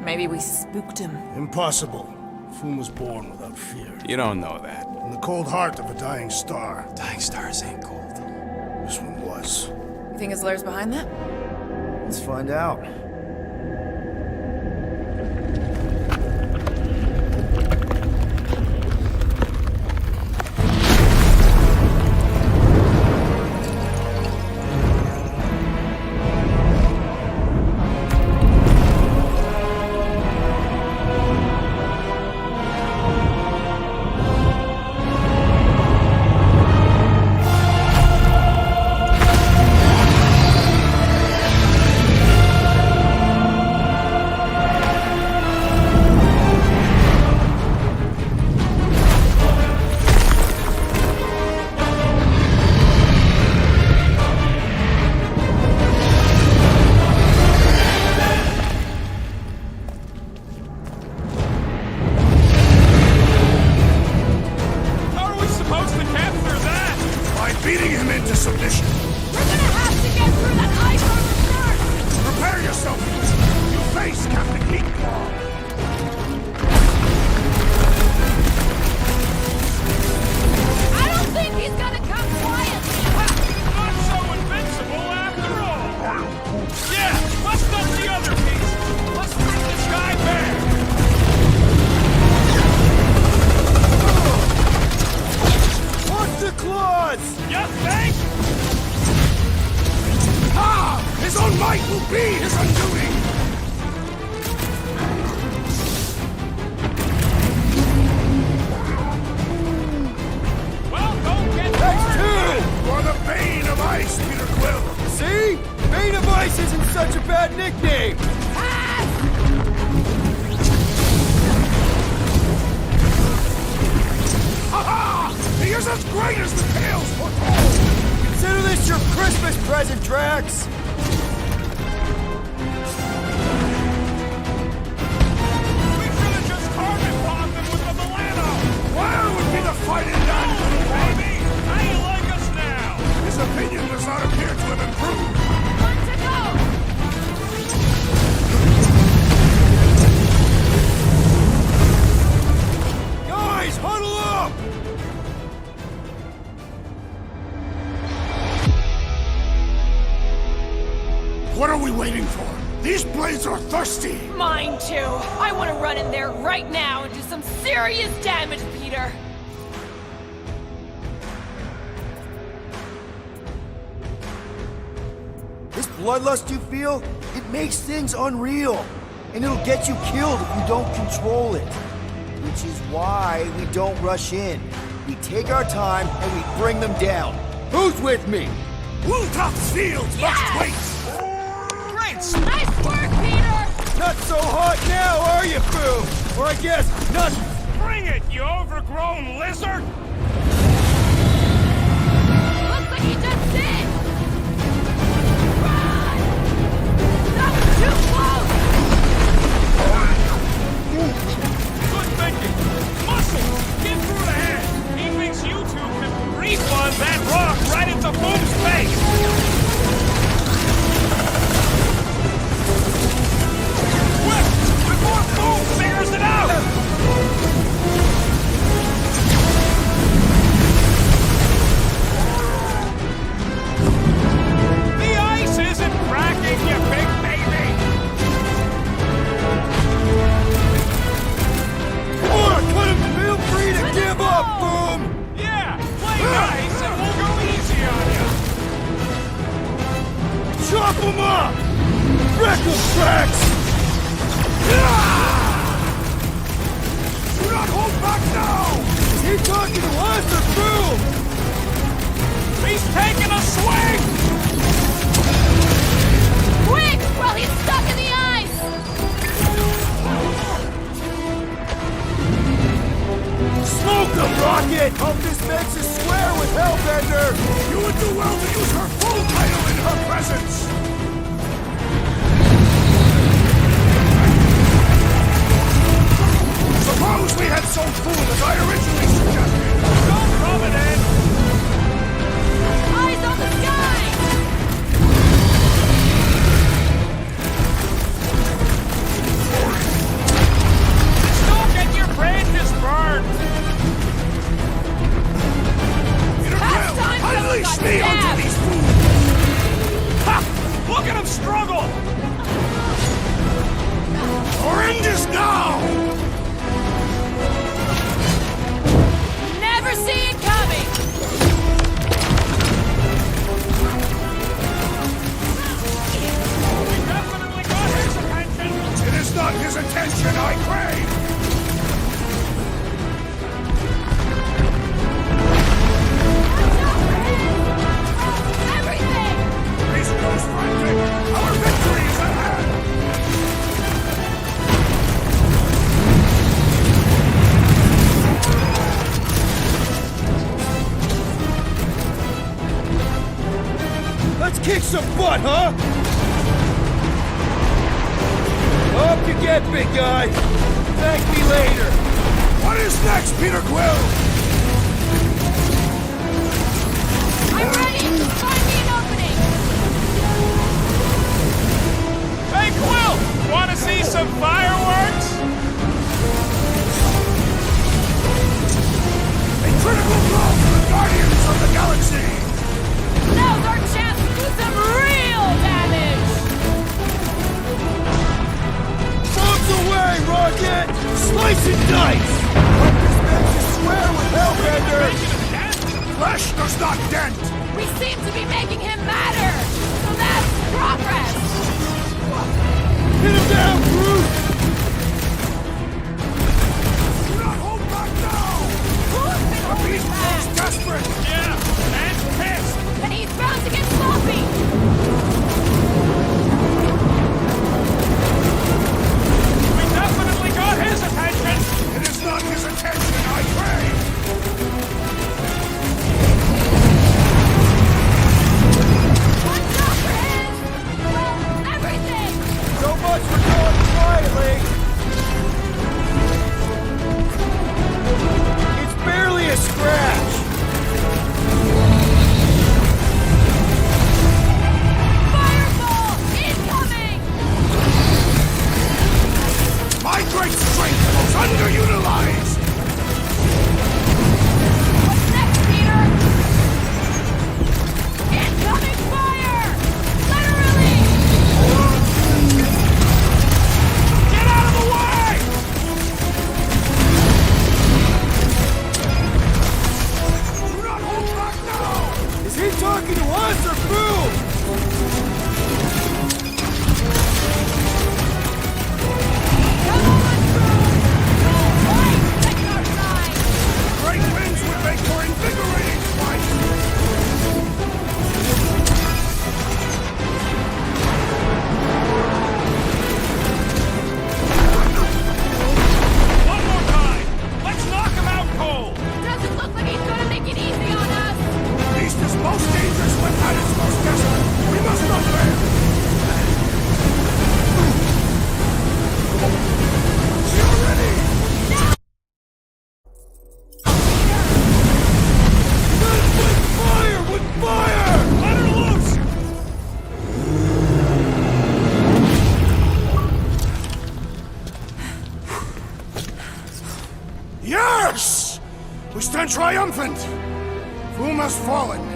Maybe we spooked him. Impossible. Foom was born without fear. You don't know that. In the cold heart of a dying star. Dying stars ain't cold. This one was. You think his lair's behind that? Let's find out. How are we supposed to capture that? By beating him into submission. We're gonna have to get through that ice armor first! Prepare yourself. You face Captain Meatclaw. I don't think he's gonna come quietly! Not so invincible after all! Yeah, let's dump the other piece! Let's bring this guy back! Watch the claws! You think? Ah! His own might will be his undoing! Well, don't get That's hurt! two! You are the bane of ice, Peter Quill! See? Bane of Ice isn't such a bad nickname! Ha-ha! He is as great as the tales foretold! Consider this your Christmas present, Drax! We should have just target bombed him with the Milano! Where would be the fighting done, little one? Baby, how you like us now? His opinion does not appear to have improved. One to go! Guys, huddle up! What are we waiting for? These blades are thirsty! Mine too! I want to run in there right now and do some serious damage, Peter! This bloodlust you feel, it makes things unreal. And it'll get you killed if you don't control it. Which is why we don't rush in. We take our time and we bring them down. Who's with me? Wooltoft's fields Yes! must wait! Great! Nice work, Peter! Not so hot now, are you, Boo? Or I guess, not... Bring it, you overgrown lizard! Looks like he just did! Run! That was too close! Good thinking! Muscle! Get through the head! He thinks you two can Chop him up! Wreck him, Drax! Do not hold back now! Is he talking to us or through? He's taking a swing! Quick! While he's stuck in the ice! Smoke them, Rocket! Hope this makes us square with Hellbender! You would do well to use her full title in her presence! Suppose we had so fool as I originally suggested! Don't rub it in! Eyes on the sky! Don't get your branches burned! Peter Past Quill, time someone unleash got me onto stabbed. these fools! Ha! Look at him struggle! Our end is now! Never see it coming! We definitely got his attention! It is not his attention I crave! Everything! Beast goes frantic! Our victory is at hand! Let's kick some butt, huh? Up you get, big guy! Thank me later! What is next, Peter Quill? I'm ready! Find me an opening! Hey, Quill! Want to see some fireworks? A critical blow for the Guardians of the Galaxy! Now's our chance to do some real damage! Bombs away, Rocket! Slice and dice! Hope this makes us square with Hellbender! Flesh does not dent! We seem to be making him matter! So that's progress! Hit him down, Groot! Do not hold back now! Who's been The holding beast back? grows desperate! Yeah, and pissed! And he's bound to get sloppy! We definitely got his attention! It is not his attention I crave! Watch out for him! Well, everything! So much for going quietly! It's barely a scratch! Fireball! Incoming! My great strength goes underutilized! What's next, Peter? Incoming fire! Literally! Get out of the way! Do not hold back now! Is he talking to us or through? Come on, Groot! Go right! Take our side! Great winds would make for invigorating fight! One more time! Let's knock him out cold! Doesn't look like he's gonna make it easy on us! Beast is most dangerous when at its most desperate! We must not fail! You're ready! With fire! With fire! Let her loose! Yes! We stand triumphant! Foom has fallen!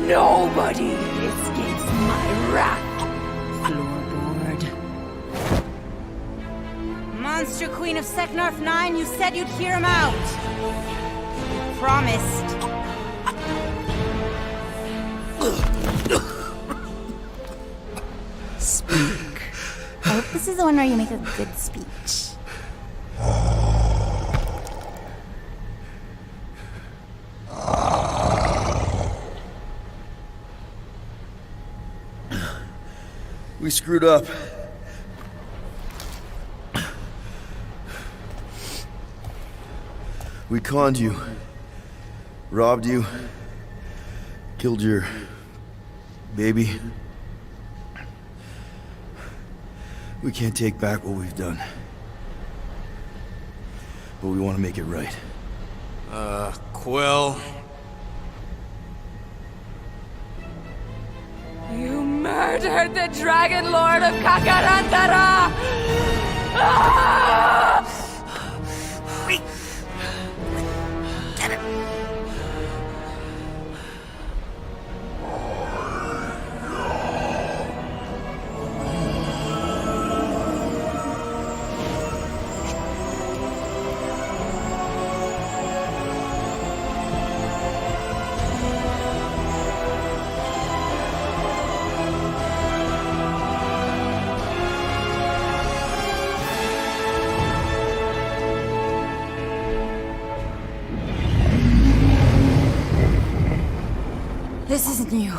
Nobody escapes my wrath. Floorboard. Monster Queen of Seknarf 9, you said you'd hear him out. Promised. Speak. I hope this is the one where you make a good speech. We screwed up. We conned you. Robbed you. Killed your... baby. We can't take back what we've done. But we want to make it right. Quill. You murdered the Dragon Lord of Kakarantara! Ah! This isn't you.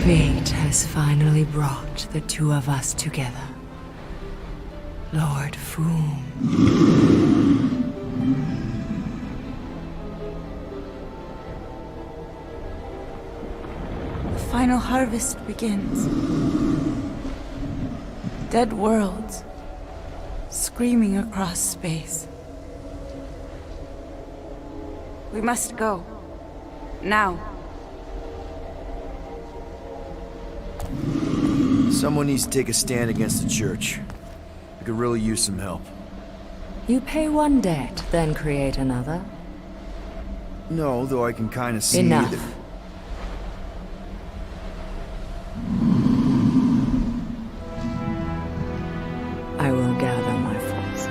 Fate has finally brought the two of us together. Lord Foom. The final harvest begins. Dead worlds, screaming across space. We must go. Now. Someone needs to take a stand against the church. We could really use some help. You pay one debt, then create another. No, though I can kind of see Enough. that... I will gather my forces.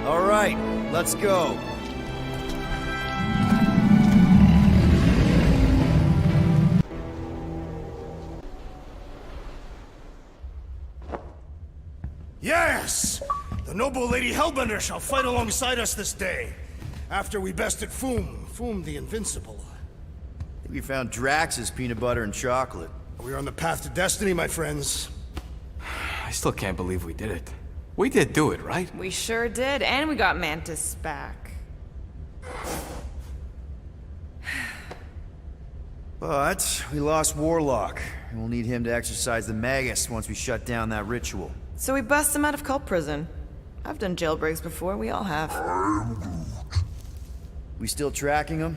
All right, let's go. Yes! The noble Lady Hellbender shall fight alongside us this day. After we bested Foom the Invincible. We found Drax's peanut butter and chocolate. We are on the path to destiny, my friends. I still can't believe we did it. We did do it, right? We sure did, and we got Mantis back. But we lost Warlock, and we'll need him to exercise the Magus once we shut down that ritual. So we bust him out of cult prison. I've done jailbreaks before, we all have. We still tracking him?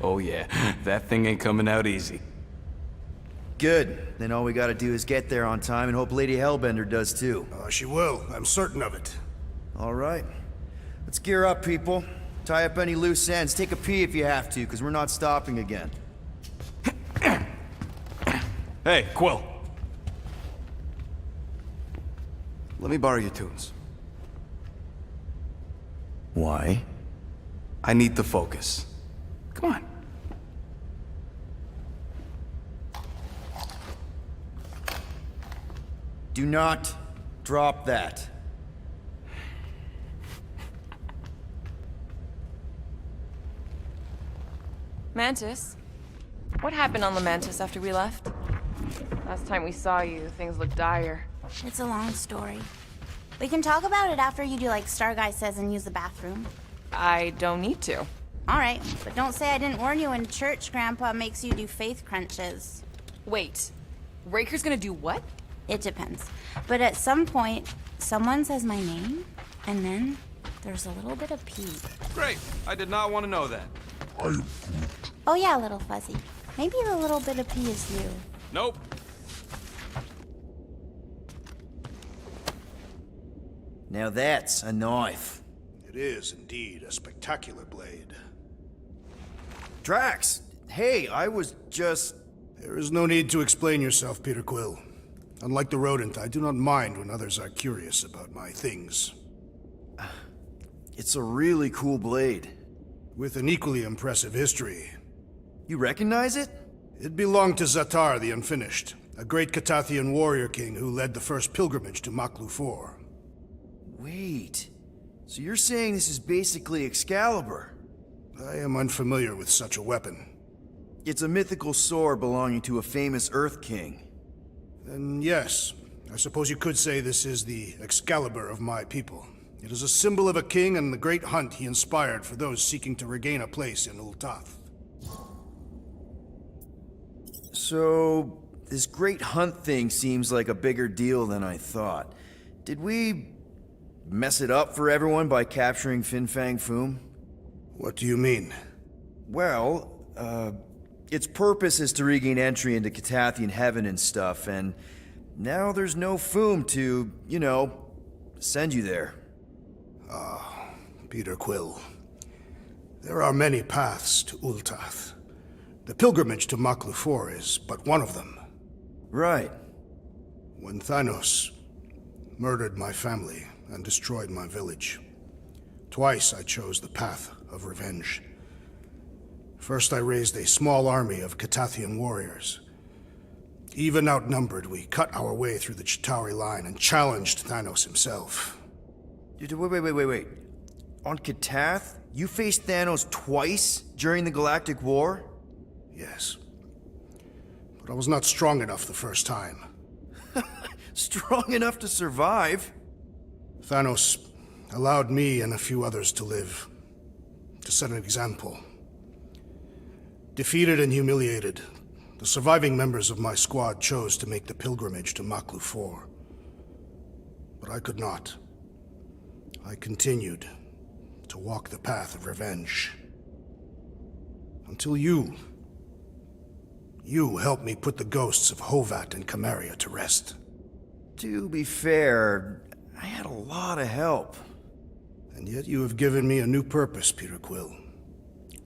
Oh yeah, that thing ain't coming out easy. Good. Then all we gotta do is get there on time and hope Lady Hellbender does too. She will. I'm certain of it. All right. Let's gear up, people. Tie up any loose ends. Take a pee if you have to, because we're not stopping again. Hey, Quill. Let me borrow your tunes. Why? I need to focus. Come on. Do not drop that. Mantis? What happened on the Mantis after we left? Last time we saw you, things looked dire. It's a long story. We can talk about it after you do like Star Guy says and use the bathroom. I don't need to. Alright, but don't say I didn't warn you in church Grandpa makes you do faith crunches. Wait, Raker's gonna do what? It depends. But at some point, someone says my name, and then there's a little bit of pee. Great. I did not want to know that. I am Groot. Oh yeah, little fuzzy. Maybe the little bit of pee is you. Nope. Now that's a knife. It is indeed a spectacular blade. Drax, hey, I was just... There is no need to explain yourself, Peter Quill. Unlike the rodent, I do not mind when others are curious about my things. It's a really cool blade. With an equally impressive history. You recognize it? It belonged to Zatar the Unfinished, a great Catathian warrior king who led the first pilgrimage to Maklu 4. Wait, so you're saying this is basically Excalibur? I am unfamiliar with such a weapon. It's a mythical sword belonging to a famous Earth King. Then yes, I suppose you could say this is the Excalibur of my people. It is a symbol of a king and the great hunt he inspired for those seeking to regain a place in Ultath. So, this great hunt thing seems like a bigger deal than I thought. Did we mess it up for everyone by capturing Fin Fang Foom? What do you mean? Well, its purpose is to regain entry into Catathian heaven and stuff, and now there's no Foom to, send you there. Peter Quill. There are many paths to Ultath. The pilgrimage to Maklu 4 is but one of them. Right. When Thanos murdered my family and destroyed my village, twice I chose the path of revenge. First I raised a small army of Catathian warriors. Even outnumbered, we cut our way through the Chitauri line and challenged Thanos himself. Wait. On Katath, you faced Thanos twice during the Galactic War? Yes. But I was not strong enough the first time. Strong enough to survive? Thanos allowed me and a few others to live, to set an example. Defeated and humiliated, the surviving members of my squad chose to make the pilgrimage to Maklu 4. But I could not. I continued to walk the path of revenge. Until you helped me put the ghosts of Hovat and Kamaria to rest. To be fair, I had a lot of help. And yet you have given me a new purpose, Peter Quill.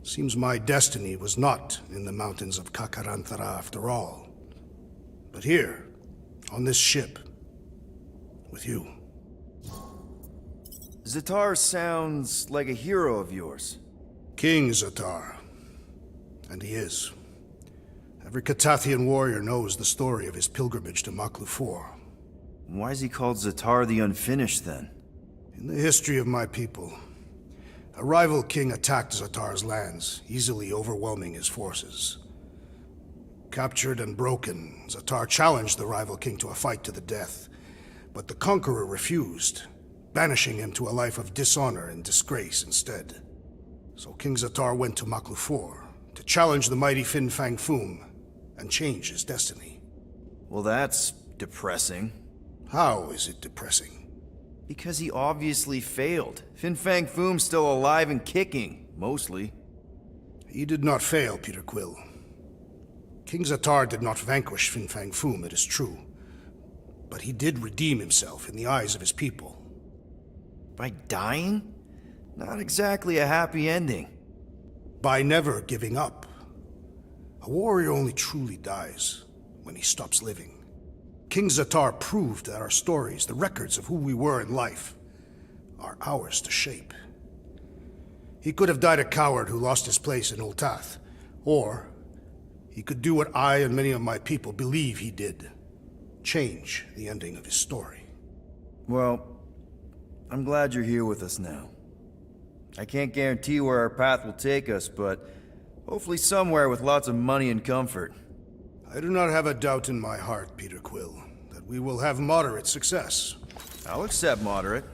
Seems my destiny was not in the mountains of Kakaranthara after all, but here, on this ship, with you. Zatar sounds like a hero of yours. King Zatar. And he is. Every Catathian warrior knows the story of his pilgrimage to Maklu 4. Why is he called Zatar the Unfinished, then? In the history of my people, a rival king attacked Zatar's lands, easily overwhelming his forces. Captured and broken, Zatar challenged the rival king to a fight to the death, but the conqueror refused, banishing him to a life of dishonor and disgrace instead. So King Zatar went to Maklu 4 to challenge the mighty Fin Fang Foom and change his destiny. Well, that's depressing. How is it depressing? Because he obviously failed. Fin Fang Foom's still alive and kicking, mostly. He did not fail, Peter Quill. King Zatar did not vanquish Fin Fang Foom, it is true. But he did redeem himself in the eyes of his people. By dying? Not exactly a happy ending. By never giving up. A warrior only truly dies when he stops living. King Zatar proved that our stories, the records of who we were in life, are ours to shape. He could have died a coward who lost his place in Ultath, or he could do what I and many of my people believe he did. Change the ending of his story. Well, I'm glad you're here with us now. I can't guarantee where our path will take us, but hopefully somewhere with lots of money and comfort. I do not have a doubt in my heart, Peter Quill, that we will have moderate success. I'll accept moderate.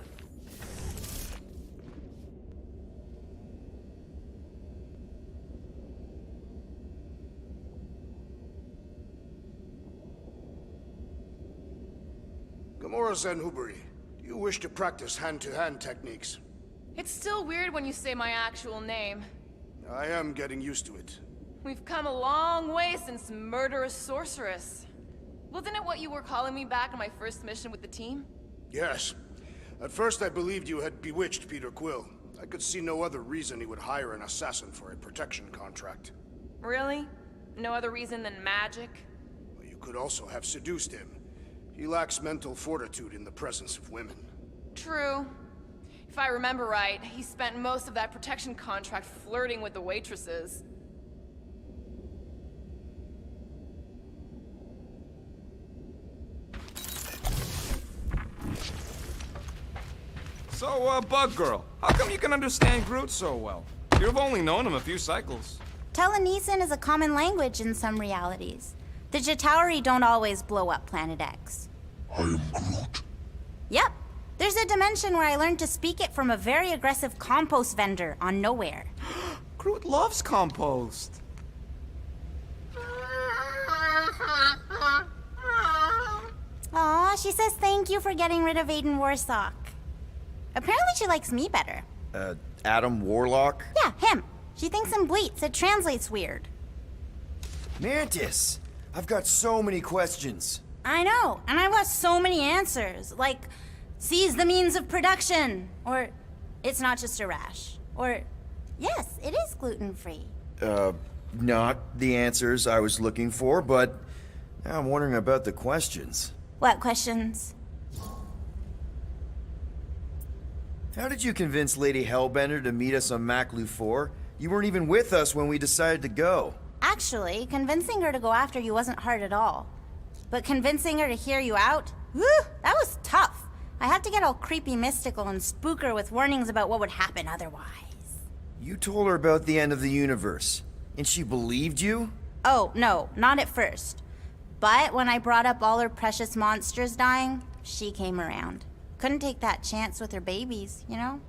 Gamora Zenhuberi, do you wish to practice hand-to-hand techniques? It's still weird when you say my actual name. I am getting used to it. We've come a long way since Murderous Sorceress. Wasn't it what you were calling me back on my first mission with the team? Yes. At first I believed you had bewitched Peter Quill. I could see no other reason he would hire an assassin for a protection contract. Really? No other reason than magic? Well, you could also have seduced him. He lacks mental fortitude in the presence of women. True. If I remember right, he spent most of that protection contract flirting with the waitresses. So, Bug Girl, how come you can understand Groot so well? You've only known him a few cycles. Telenesin is a common language in some realities. The Chitauri don't always blow up Planet X. I am Groot. Yep. There's a dimension where I learned to speak it from a very aggressive compost vendor on Nowhere. Groot loves compost. Aw, she says thank you for getting rid of Aiden Warsock. Apparently she likes me better. Adam Warlock? Yeah, him. She thinks him bleats. It translates weird. Mantis! I've got so many questions. I know, and I've got so many answers. Like, seize the means of production. Or, it's not just a rash. Or, yes, it is gluten-free. Not the answers I was looking for, but now I'm wondering about the questions. What questions? How did you convince Lady Hellbender to meet us on Maklu 4? You weren't even with us when we decided to go. Actually, convincing her to go after you wasn't hard at all. But convincing her to hear you out? Whew, that was tough. I had to get all creepy mystical and spook her with warnings about what would happen otherwise. You told her about the end of the universe, and she believed you? Oh, no, not at first. But when I brought up all her precious monsters dying, she came around. Couldn't take that chance with her babies, you know?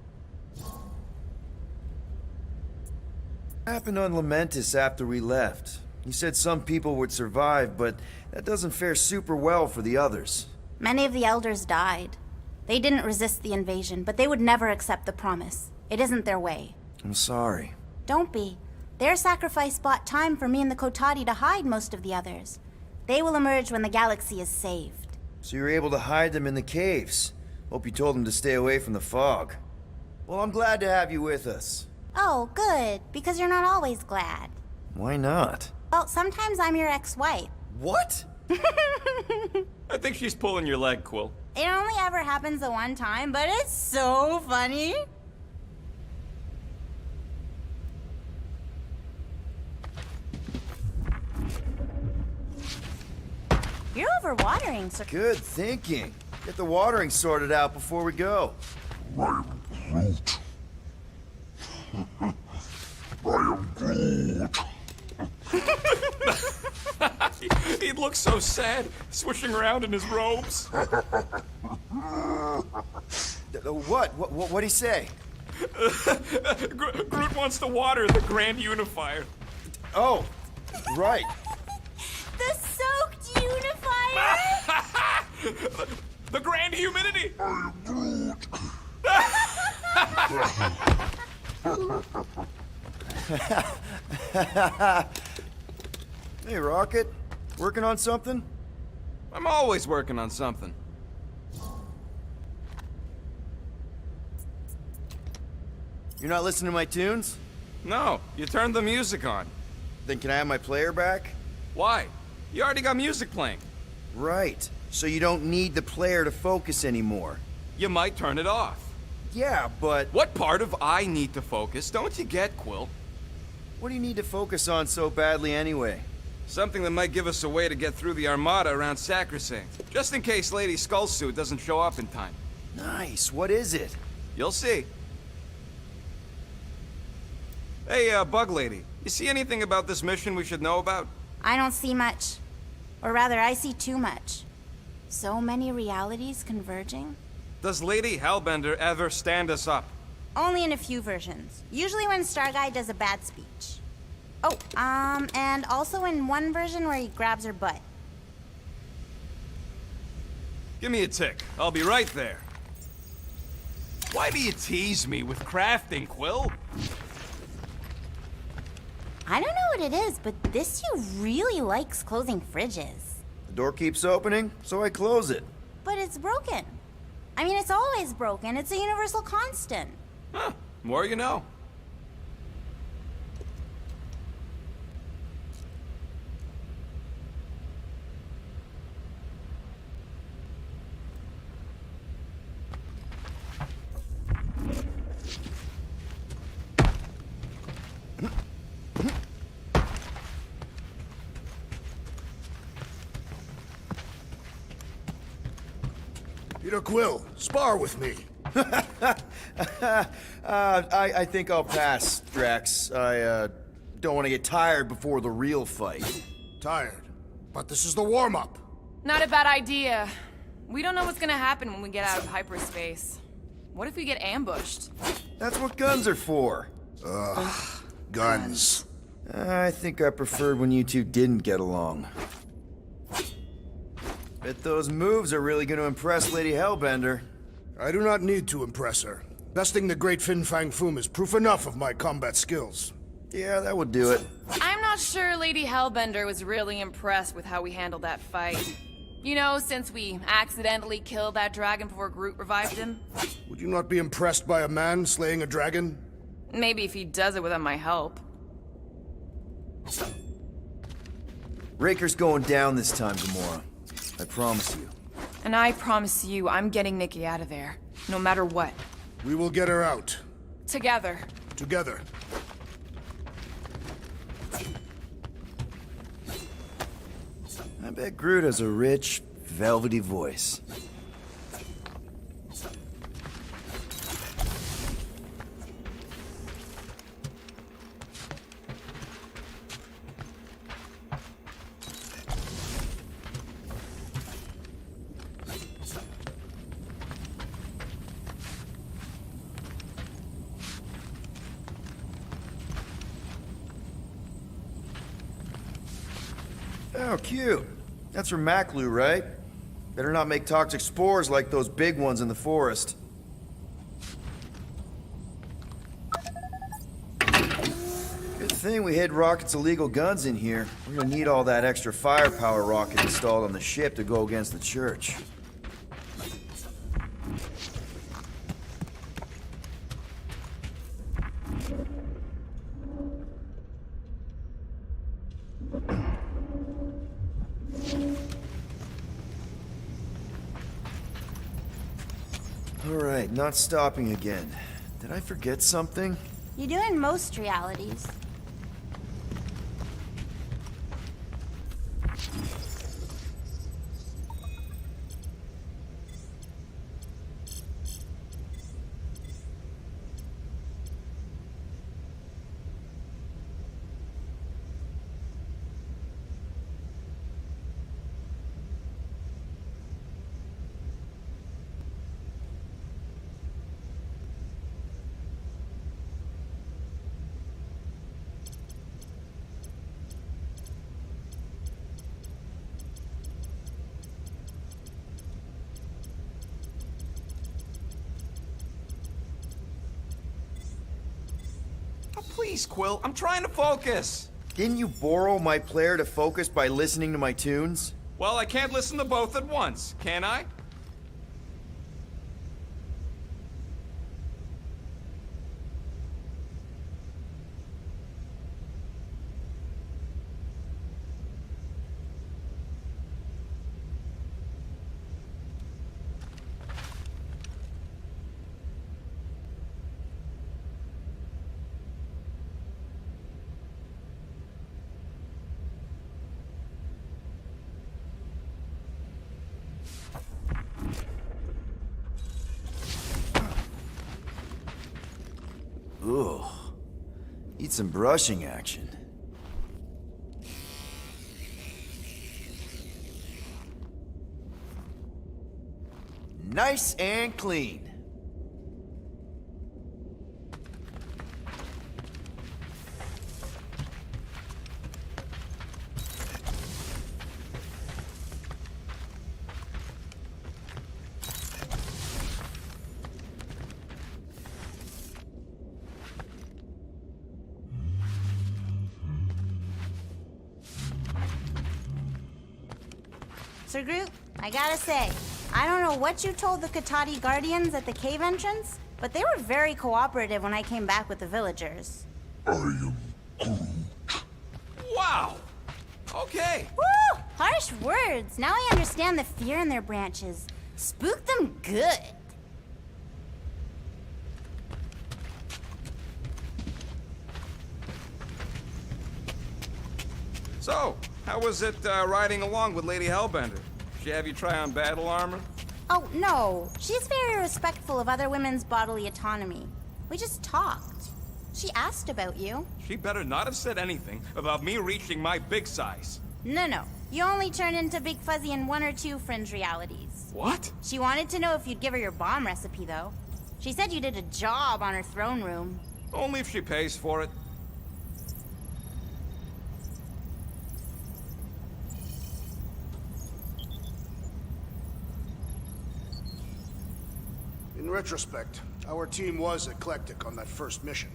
What happened on Lamentis after we left? You said some people would survive, but that doesn't fare super well for the others. Many of the elders died. They didn't resist the invasion, but they would never accept the promise. It isn't their way. I'm sorry. Don't be. Their sacrifice bought time for me and the Kotati to hide most of the others. They will emerge when the galaxy is saved. So you were able to hide them in the caves. Hope you told them to stay away from the fog. Well, I'm glad to have you with us. Oh, good, because you're not always glad. Why not? Well, sometimes I'm your ex-wife. What? I think she's pulling your leg, Quill. It only ever happens the one time, but it's so funny. You're overwatering, sir. Good thinking. Get the watering sorted out before we go. I am Groot. I am Groot. He looks so sad, swishing around in his robes. What'd he say? Groot wants to water the Grand Unifier. Oh, right. The soaked unifier? The Grand Humidity! I am Groot. Hey, Rocket. Working on something? I'm always working on something. You're not listening to my tunes? No, you turned the music on. Then can I have my player back? Why? You already got music playing. Right. So you don't need the player to focus anymore. You might turn it off. Yeah, but... What part of I need to focus don't you get, Quill? What do you need to focus on so badly anyway? Something that might give us a way to get through the Armada around Sacrosanct. Just in case Lady Skullsuit doesn't show up in time. Nice. What is it? You'll see. Hey, Bug Lady. You see anything about this mission we should know about? I don't see much. Or rather, I see too much. So many realities converging? Does Lady Hellbender ever stand us up? Only in a few versions. Usually when Starguy does a bad speech. Oh, and also in one version where he grabs her butt. Give me a tick. I'll be right there. Why do you tease me with crafting, Quill? I don't know what it is, but this you really likes closing fridges. The door keeps opening, so I close it. But it's broken. I mean, it's always broken. It's a universal constant. Huh. More you know. Peter Quill, spar with me. I think I'll pass, Drax. I don't want to get tired before the real fight. Tired. But this is the warm-up. Not a bad idea. We don't know what's gonna happen when we get out of hyperspace. What if we get ambushed? That's what guns are for. Guns. I think I preferred when you two didn't get along. Bet those moves are really going to impress Lady Hellbender. I do not need to impress her. Besting the great Fin Fang Foom is proof enough of my combat skills. Yeah, that would do it. I'm not sure Lady Hellbender was really impressed with how we handled that fight. You know, since we accidentally killed that dragon before Groot revived him. Would you not be impressed by a man slaying a dragon? Maybe if he does it without my help. Raker's going down this time, Gamora. I promise you. And I promise you, I'm getting Nikki out of there. No matter what. We will get her out. Together. Together. I bet Groot has a rich, velvety voice. Oh, cute. That's from Maklu, right? Better not make toxic spores like those big ones in the forest. Good thing we hid Rocket's illegal guns in here. We're gonna need all that extra firepower Rocket installed on the ship to go against the church. Alright, not stopping again. Did I forget something? You do in most realities. Please, Quill, I'm trying to focus. Didn't you borrow my player to focus by listening to my tunes? Well, I can't listen to both at once, can I? Ooh, need some brushing action. Nice and clean. Sir Groot, I gotta say, I don't know what you told the Katati Guardians at the cave entrance, but they were very cooperative when I came back with the villagers. I am Groot. Wow! Okay. Woo! Harsh words. Now I understand the fear in their branches. Spook them good. So, how was it riding along with Lady Hellbender? She have you try on battle armor? Oh, no. She's very respectful of other women's bodily autonomy. We just talked. She asked about you. She better not have said anything about me reaching my big size. No. You only turn into Big Fuzzy in 1 or 2 fringe realities. What? She wanted to know if you'd give her your bomb recipe, though. She said you did a job on her throne room. Only if she pays for it. In retrospect, our team was eclectic on that first mission.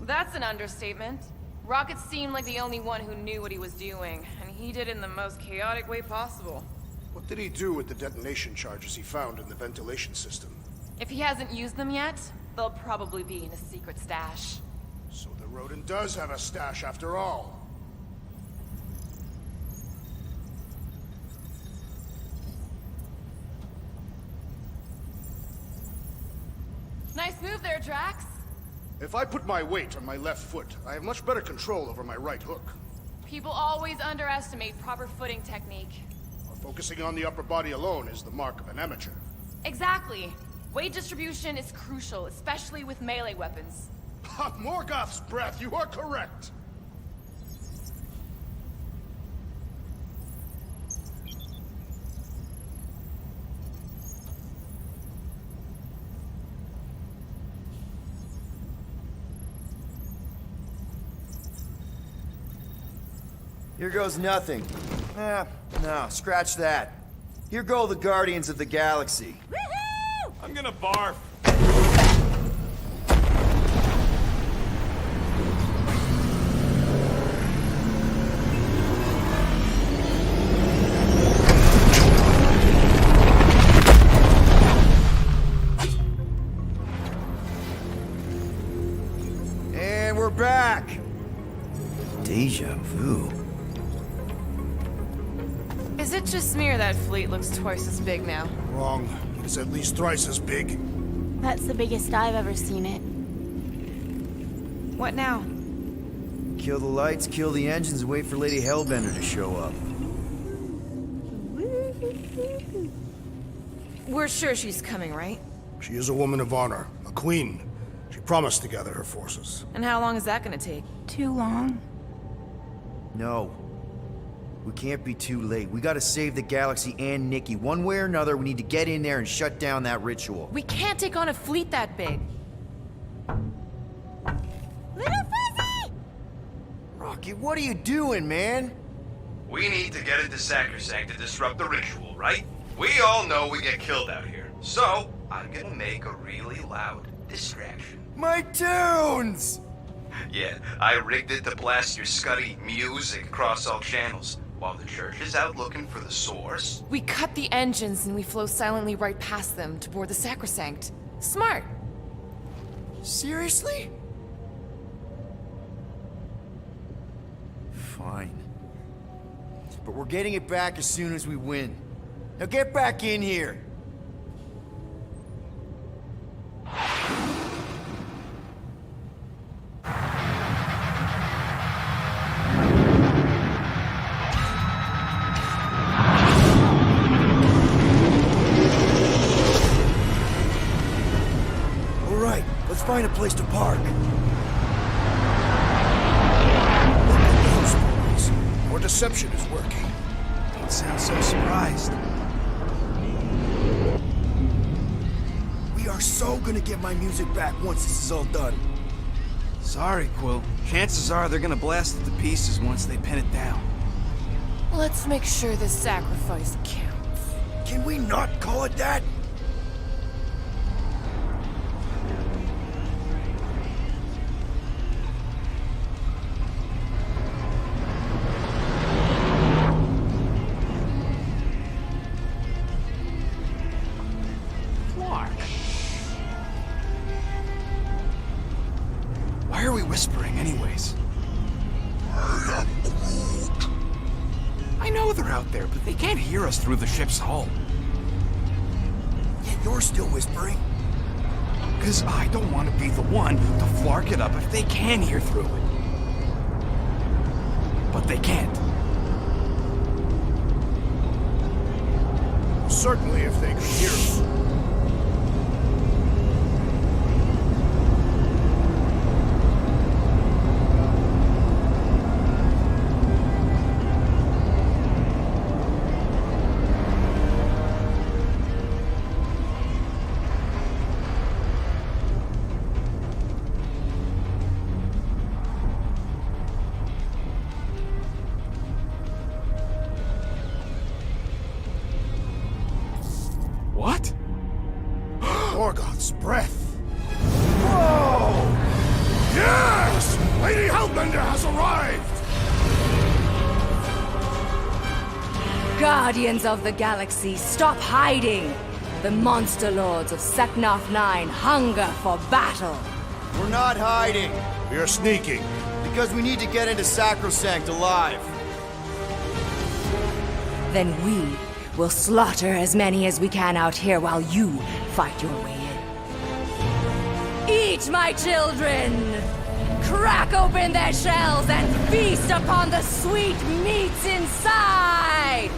That's an understatement. Rocket seemed like the only one who knew what he was doing, and he did it in the most chaotic way possible. What did he do with the detonation charges he found in the ventilation system? If he hasn't used them yet, they'll probably be in a secret stash. So the rodent does have a stash after all. Nice move there, Drax. If I put my weight on my left foot, I have much better control over my right hook. People always underestimate proper footing technique. While focusing on the upper body alone is the mark of an amateur. Exactly. Weight distribution is crucial, especially with melee weapons. Morgoth's breath, you are correct! Here goes nothing. No, scratch that. Here go the Guardians of the Galaxy. Woohoo! I'm gonna barf. And we're back. Deja vu. Is it just me or that fleet looks twice as big now? Wrong. It's at least thrice as big. That's the biggest I've ever seen it. What now? Kill the lights, kill the engines, and wait for Lady Hellbender to show up. We're sure she's coming, right? She is a woman of honor, a queen. She promised to gather her forces. And how long is that gonna take? Too long. No. We can't be too late. We gotta save the galaxy and Nikki. One way or another, we need to get in there and shut down that ritual. We can't take on a fleet that big. Little Fuzzy! Rocket, what are you doing, man? We need to get into Sacrosanct to disrupt the ritual, right? We all know we get killed out here. So, I'm gonna make a really loud distraction. My tunes! Yeah, I rigged it to blast your scuddy music across all channels, while the church is out looking for the source. We cut the engines and we flow silently right past them to board the Sacrosanct. Smart. Seriously? Fine. But we're getting it back as soon as we win. Now get back in here! All right, let's find a place to park. Look at those boys. Our deception is working. Don't sound so surprised. We are so gonna get my music back once this is all done. Sorry, Quill. Chances are they're gonna blast it to pieces once they pin it down. Let's make sure this sacrifice counts. Can we not call it that? know they're out there, but they can't hear us through the ship's hull. Yet you're still whispering. Because I don't want to be the one to flark it up if they can hear through it. But they can't. Certainly if they could hear us. What? Morgoth's breath. Whoa! Yes! Lady Hellbender has arrived! Guardians of the Galaxy, stop hiding! The monster lords of Seknarf 9 hunger for battle! We're not hiding, We are sneaking. because we need to get into Sacrosanct alive. Then we will slaughter as many as we can out here while you fight your way in. Eat, my children! Crack open their shells and feast upon the sweet meats inside!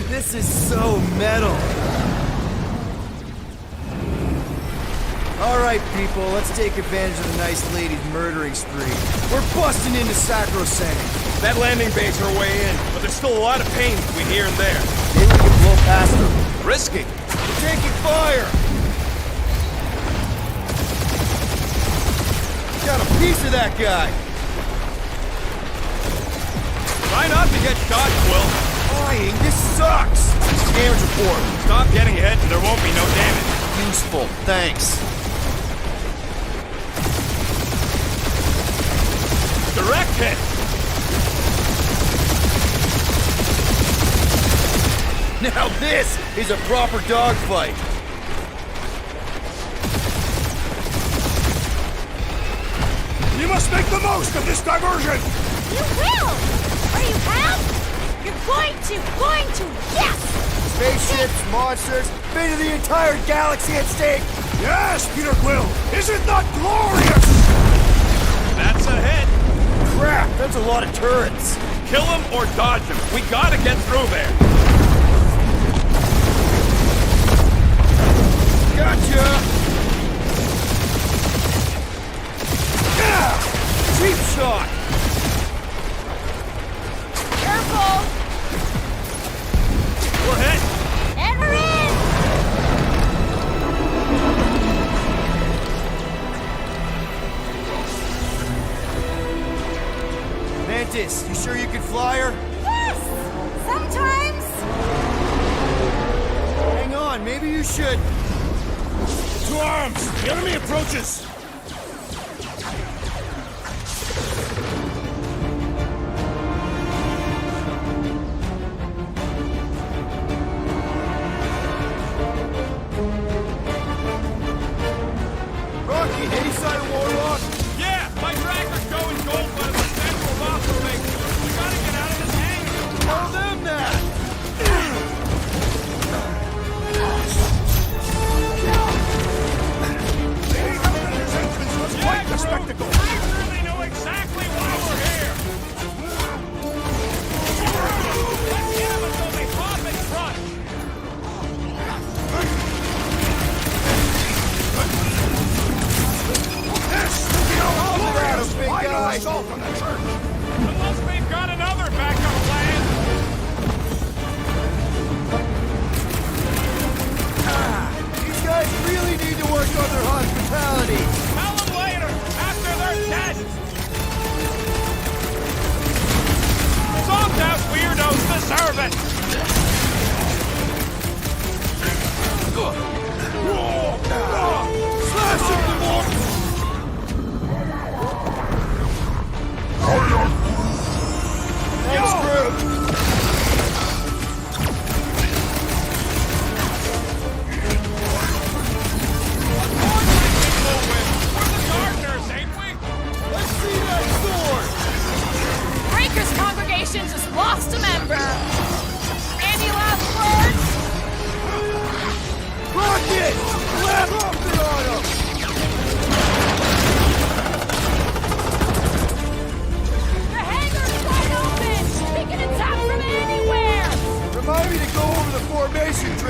This is so metal. All right, people, let's take advantage of the nice lady's murdering spree. We're busting into Sacrosanct. That landing bay's our way in, but there's still a lot of pain between here and there. Maybe we can blow past them. Risky. We're taking fire! Got a piece of that guy! Try not to get shot, Quill. Flying, this sucks! Damage report. Stop getting hit and there won't be no damage. Useful, thanks. Direct hit. Now this is a proper dogfight. You must make the most of this diversion! You will! Are you have? You're going to, yes! Spaceships, monsters, fate of the entire galaxy at stake! Yes, Peter Quill! Is it not glorious? That's a hit. Crap, that's a lot of turrets. Kill him or dodge him. We gotta get through there. Gotcha! Yeah! Cheap shot! Careful! We're hit. And we're in! Mantis, you sure you can fly her? Yes! Sometimes! Hang on, maybe you should. To arms! The enemy approaches! Rocky, any sign of Warlock? Yeah, my tracker's showing gold by the central observation. We gotta get out of this hangar. Tell them that! Lady Hellbender's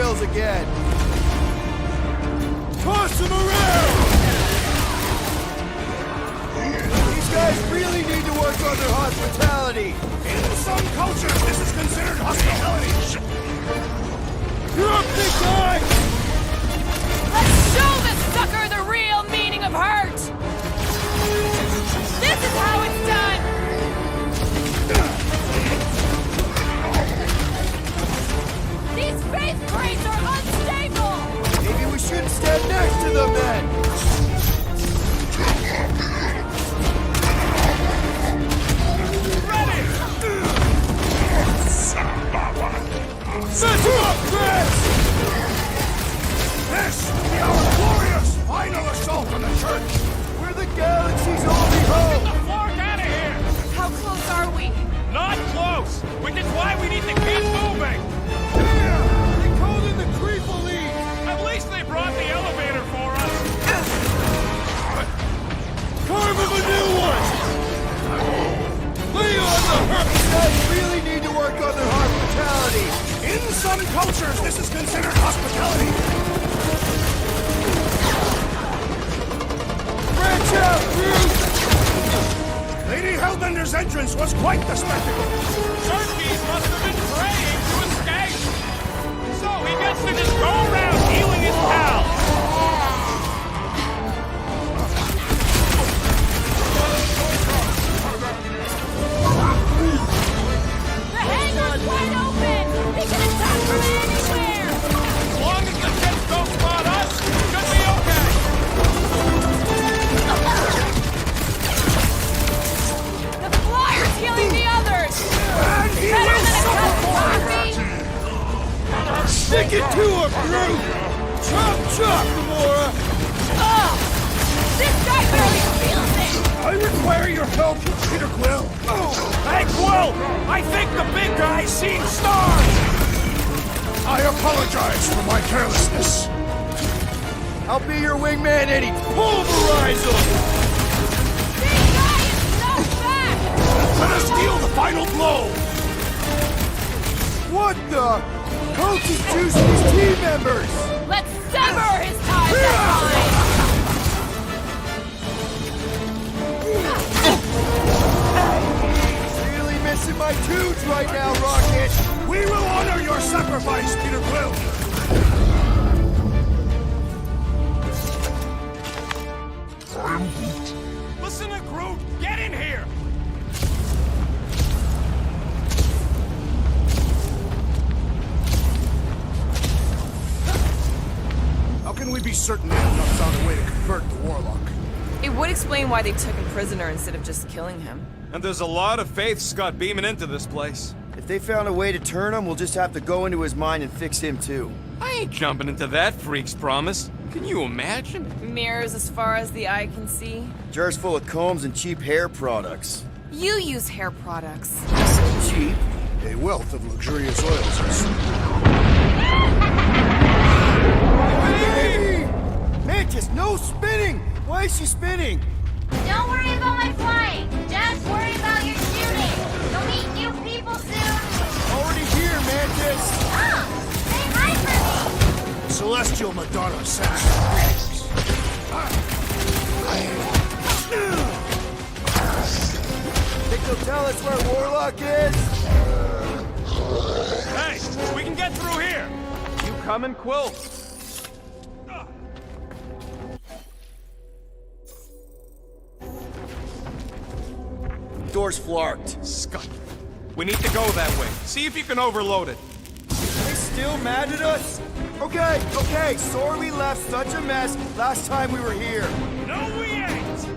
rails again! Toss them around! These guys really need to work on their hospitality! In some cultures, this is considered hospitality. You're up, big guy! Let's show this sucker the real meaning of hurt! This is how it's done! These faith crates are unstable! Maybe we shouldn't stand next to them then! Set him up, Chris! This will be our glorious final assault on the church. We're the galaxy's only hope! Get the flark out of here! How close are we? Not close! Which is why we need to keep moving! Here! They called in the Creeple League! At least they brought the elevator for us! Carve him a new one! Leon the Hermit guys really need to work on their hospitality! In some cultures, this is considered hospitality. Branch out, Groot! Lady Hellbender's entrance was quite the spectacle. Xerxes must have been praying to escape! So he gets to just go around healing his pals! The hangar's wide open! He can attack from anywhere! As long as the ships don't spot us, we should be okay! The flyer's healing the others! And he Better will than a cup suffer of for coffee! Stick it to him, Groot! Chop, chop, Gamora! Ugh! This guy barely feels it! I require your help, Peter Quill. Hey, Quill! I think the big guy's seen stars! I apologize for my carelessness. I'll be your wingman and pulverize him! Big guy is so fat! Let us deal the final blow. What the? Coach is juicing his team members! Let's sever his ties that bind! Really missing my tunes right now, Rocket! We will honor your sacrifice, Peter Quill. Listen to Groot! Get in here! How can we be certain they have not found a way to convert the Warlock? It would explain why they took him prisoner instead of just killing him. And there's a lot of faith Scott beaming into this place. If they found a way to turn him, we'll just have to go into his mind and fix him too. I ain't jumping into that freak's promise. Can you imagine? Mirrors as far as the eye can see. Jars full of combs and cheap hair products. You use hair products. Cheap? A wealth of luxurious oils and Hey! Mantis, no spinning! Why is she spinning? Don't worry about my flying. Just worry about your shooting. You'll meet new people soon. Already here, Mantis! Say hi for me. Celestial Madonna sends her greetings. Think they'll tell us where Warlock is? Hey, we can get through here! You coming, Quill? Door's flarked. Scott. We need to go that way. See if you can overload it. They still mad at us? Okay, sorry we left such a mess last time we were here. No, we ain't!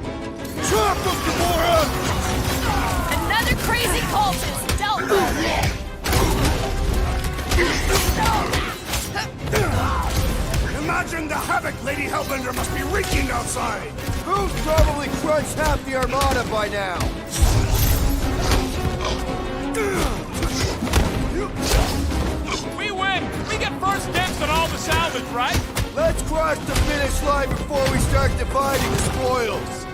Chop them, Gamora! Another crazy cultist dealt with! Imagine the havoc Lady Hellbender must be wreaking outside. Who's probably crunched half the armada by now? We win! We get first dibs on all the salvage, right? Let's cross the finish line before we start dividing the spoils.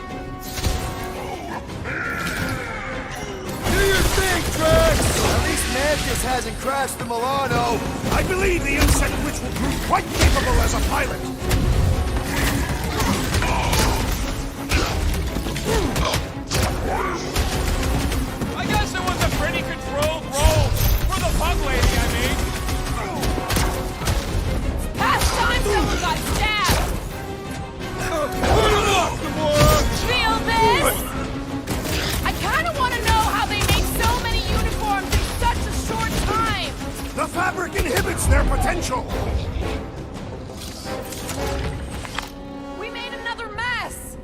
Do your thing, Drax! At least Mantis hasn't crashed the Milano. I believe the insect witch will prove quite capable as a pilot. I guess it was a pretty controlled roll. For the pug lady, I mean. Past time someone got stabbed! Put him up, Gamora! Feel this? I kinda wanna know how they make so many uniforms in such a short time! The fabric inhibits their potential. We made another mess!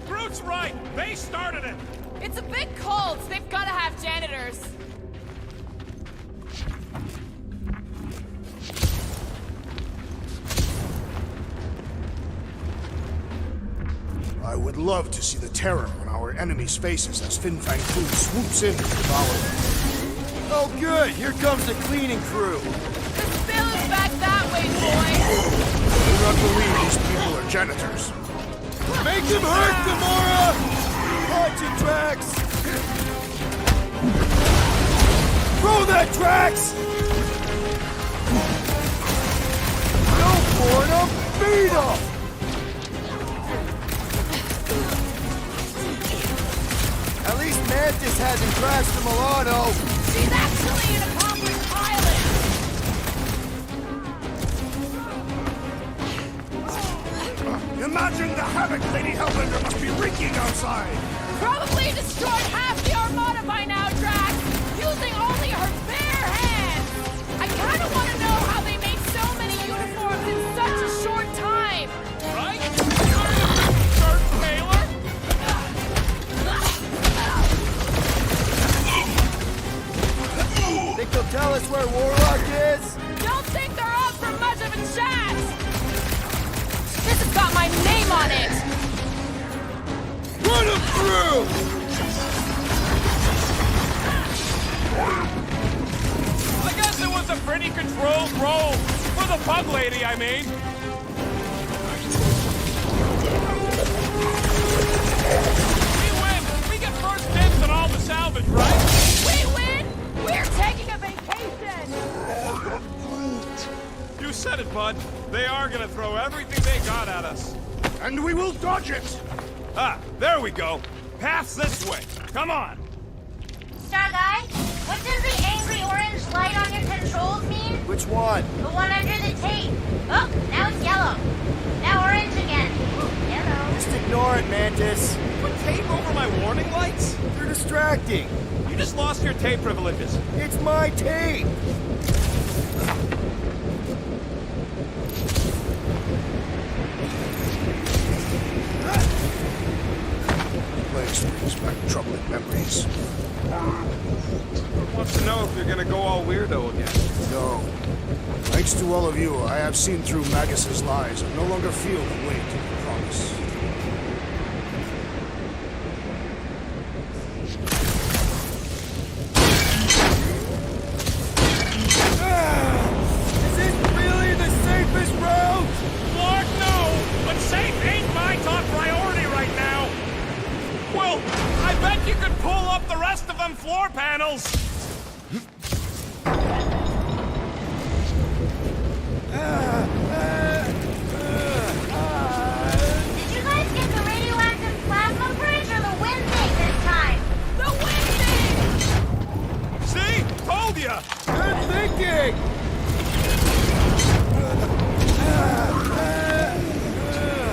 Groot's right. They started it. It's a big cult. They've gotta have janitors. I would love to see the terror on our enemies' faces as Fin Fang Foom swoops in to devour them. Oh good, here comes the cleaning crew. The spill is back that way, boys! I do not believe these people are janitors. Make them hurt, Gamora! Punch it, Drax! Throw that, Drax! Go for them! Beat them! At least Mantis hasn't crashed the Milano. She's actually an accomplished pilot! Imagine the havoc Lady Hellbender must be wreaking outside. Probably destroyed half the Armada by now, Drax! Using only her bare hands! I kinda wanna know how they made so many uniforms in such a short time! Right? Sir Taylor? Think they'll tell us where Warlock is? Don't think they're up for much of a chat! This has got my name on it! Run them through! I guess it was a pretty controlled roll. For the pug lady, I mean. We win. We get first dibs on all the salvage, right? We win! We're taking a vacation! You said it, bud. They are gonna throw everything they got at us. And we will dodge it. Ah, there we go. Path's this way. Come on. Star Guy, what does the angry orange light on your controls mean? Which one? The one under the tape. Oh, now it's yellow. Now orange again. Yellow. Just ignore it, Mantis. Put tape over my warning lights? They're distracting. You just lost your tape privileges. It's my tape. Place brings back troubling memories. Wants to know if you're gonna go all weirdo again. No. Thanks to all of you, I have seen through Magus's lies and no longer feel the weight of the promise. Is this really the safest route? Lord, no! But safe ain't my top priority right now! Well, I bet you could pull up the rest of them floor panels! Did you guys get the radioactive plasma bridge or the wind thing this time? The winding! See? Told ya! Good thinking!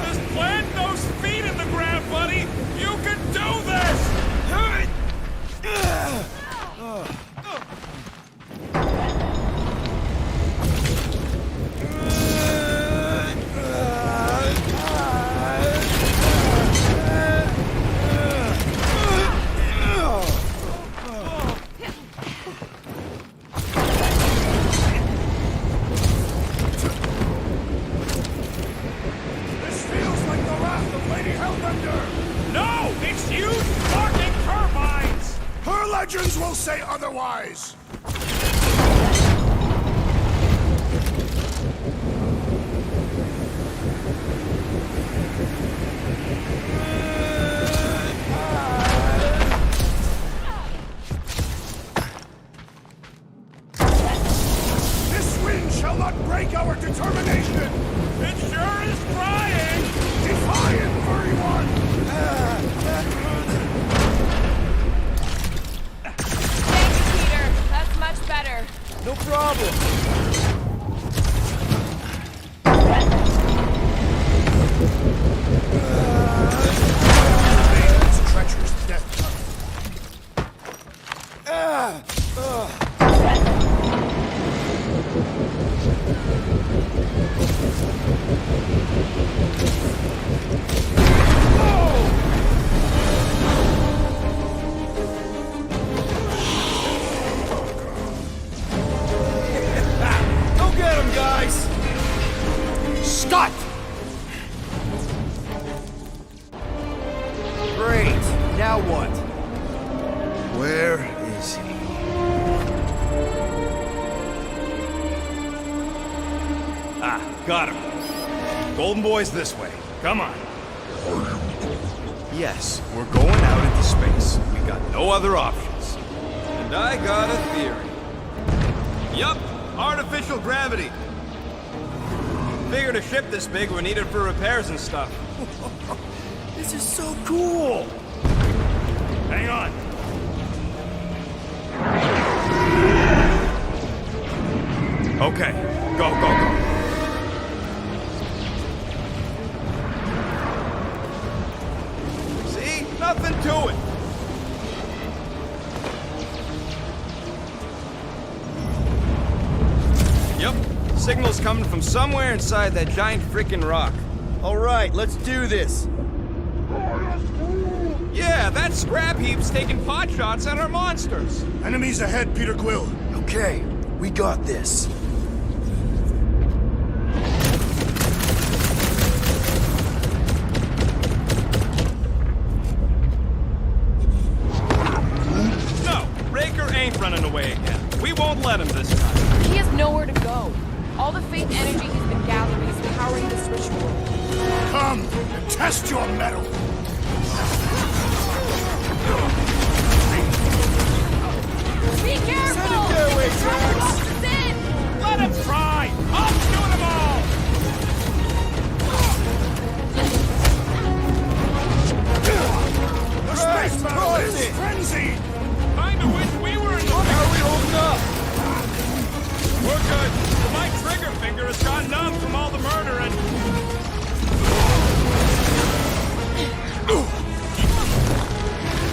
Just plant those feet in the ground, buddy! You can do this! This feels like the wrath of Lady Hellbender. No! It's you sparking turbines! Her legends will say otherwise. not break our determination! It sure is trying! Defiant, furry one! Thanks, Peter. That's much better. No problem. It's treacherous death. Go get him, guys! Scott! Great. Now what? Where is he? Ah, got him. Golden Boy's this way. Come on. Yes, we're going out into space. We got no other options. And I got a theory. Yup, artificial gravity. Figured a ship this big would need it for repairs and stuff. This is so cool! Hang on. Okay, go, go, go. See? Nothing to it. Yep, signal's coming from somewhere inside that giant freaking rock. All right, let's do this. Yeah, that scrap heap's taking pot shots at our monsters. Enemies ahead, Peter Quill. Okay, we got this. No, Raker ain't running away again. We won't let him this time. He has nowhere to go. All the faith energy he's been gathering is powering this ritual. Come and test your mettle. Be careful! Send him their way, He's trying to Drax. box us in! Let him try! I'll shoot them all! The space battle is it. frenzied! Kinda wish we were in the How are we holding up? We're good. My trigger finger has gone numb from all the murdering.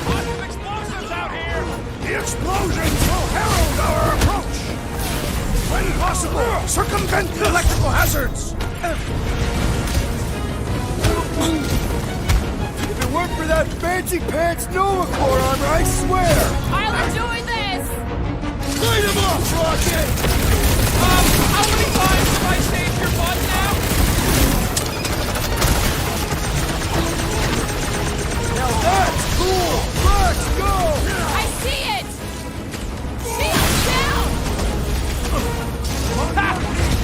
Lots of explosives out here! The explosions will herald our approach! When possible, circumvent the electrical hazards! If it weren't for that fancy pants Nova Corps armor, I swear! I'm doing this! Light him up, Rocket! How many times have I saved your butt now? Now that's cool! Let's go! I see it! Shield down! Ha!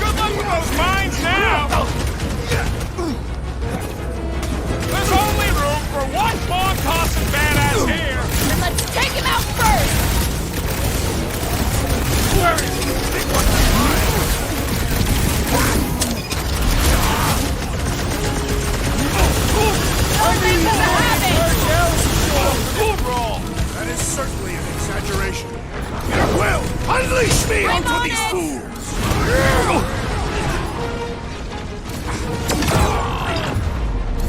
Good luck with those mines now! There's only room for one bomb-tossing badass here! Then let's take him out first! Where is he? That is certainly an exaggeration. Peter Quill, unleash me I'm onto on these it. fools!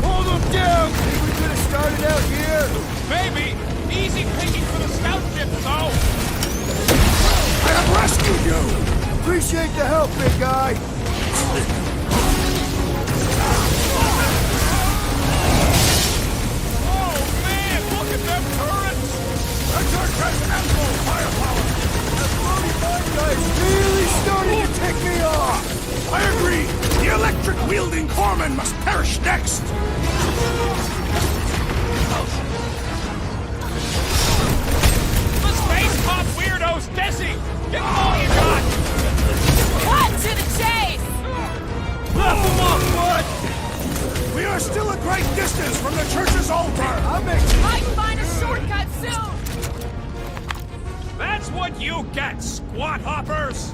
Hold them down! Think we could have started out here? Maybe. Easy picking for the scout ship, though. I have rescued you! Appreciate the help, big guy! Oh, man, look at them turrets! The church has ample firepower! That floaty mine guy's really starting to tick me off! I agree! The electric-wielding corpsman must perish next! The space pop weirdos, Desi! Give them all you got! Cut to the chase! Left them off, bud! We are still a great distance from the church's altar! Might find a shortcut soon! That's what you get, squat hoppers!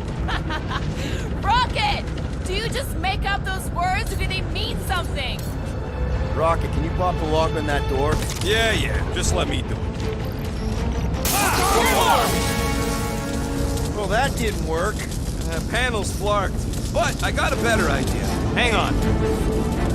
Rocket! Do you just make up those words or do they mean something? Rocket, can you pop the lock on that door? Yeah, just let me do it. Well, that didn't work. Panel's flarked, but I got a better idea. Hang on.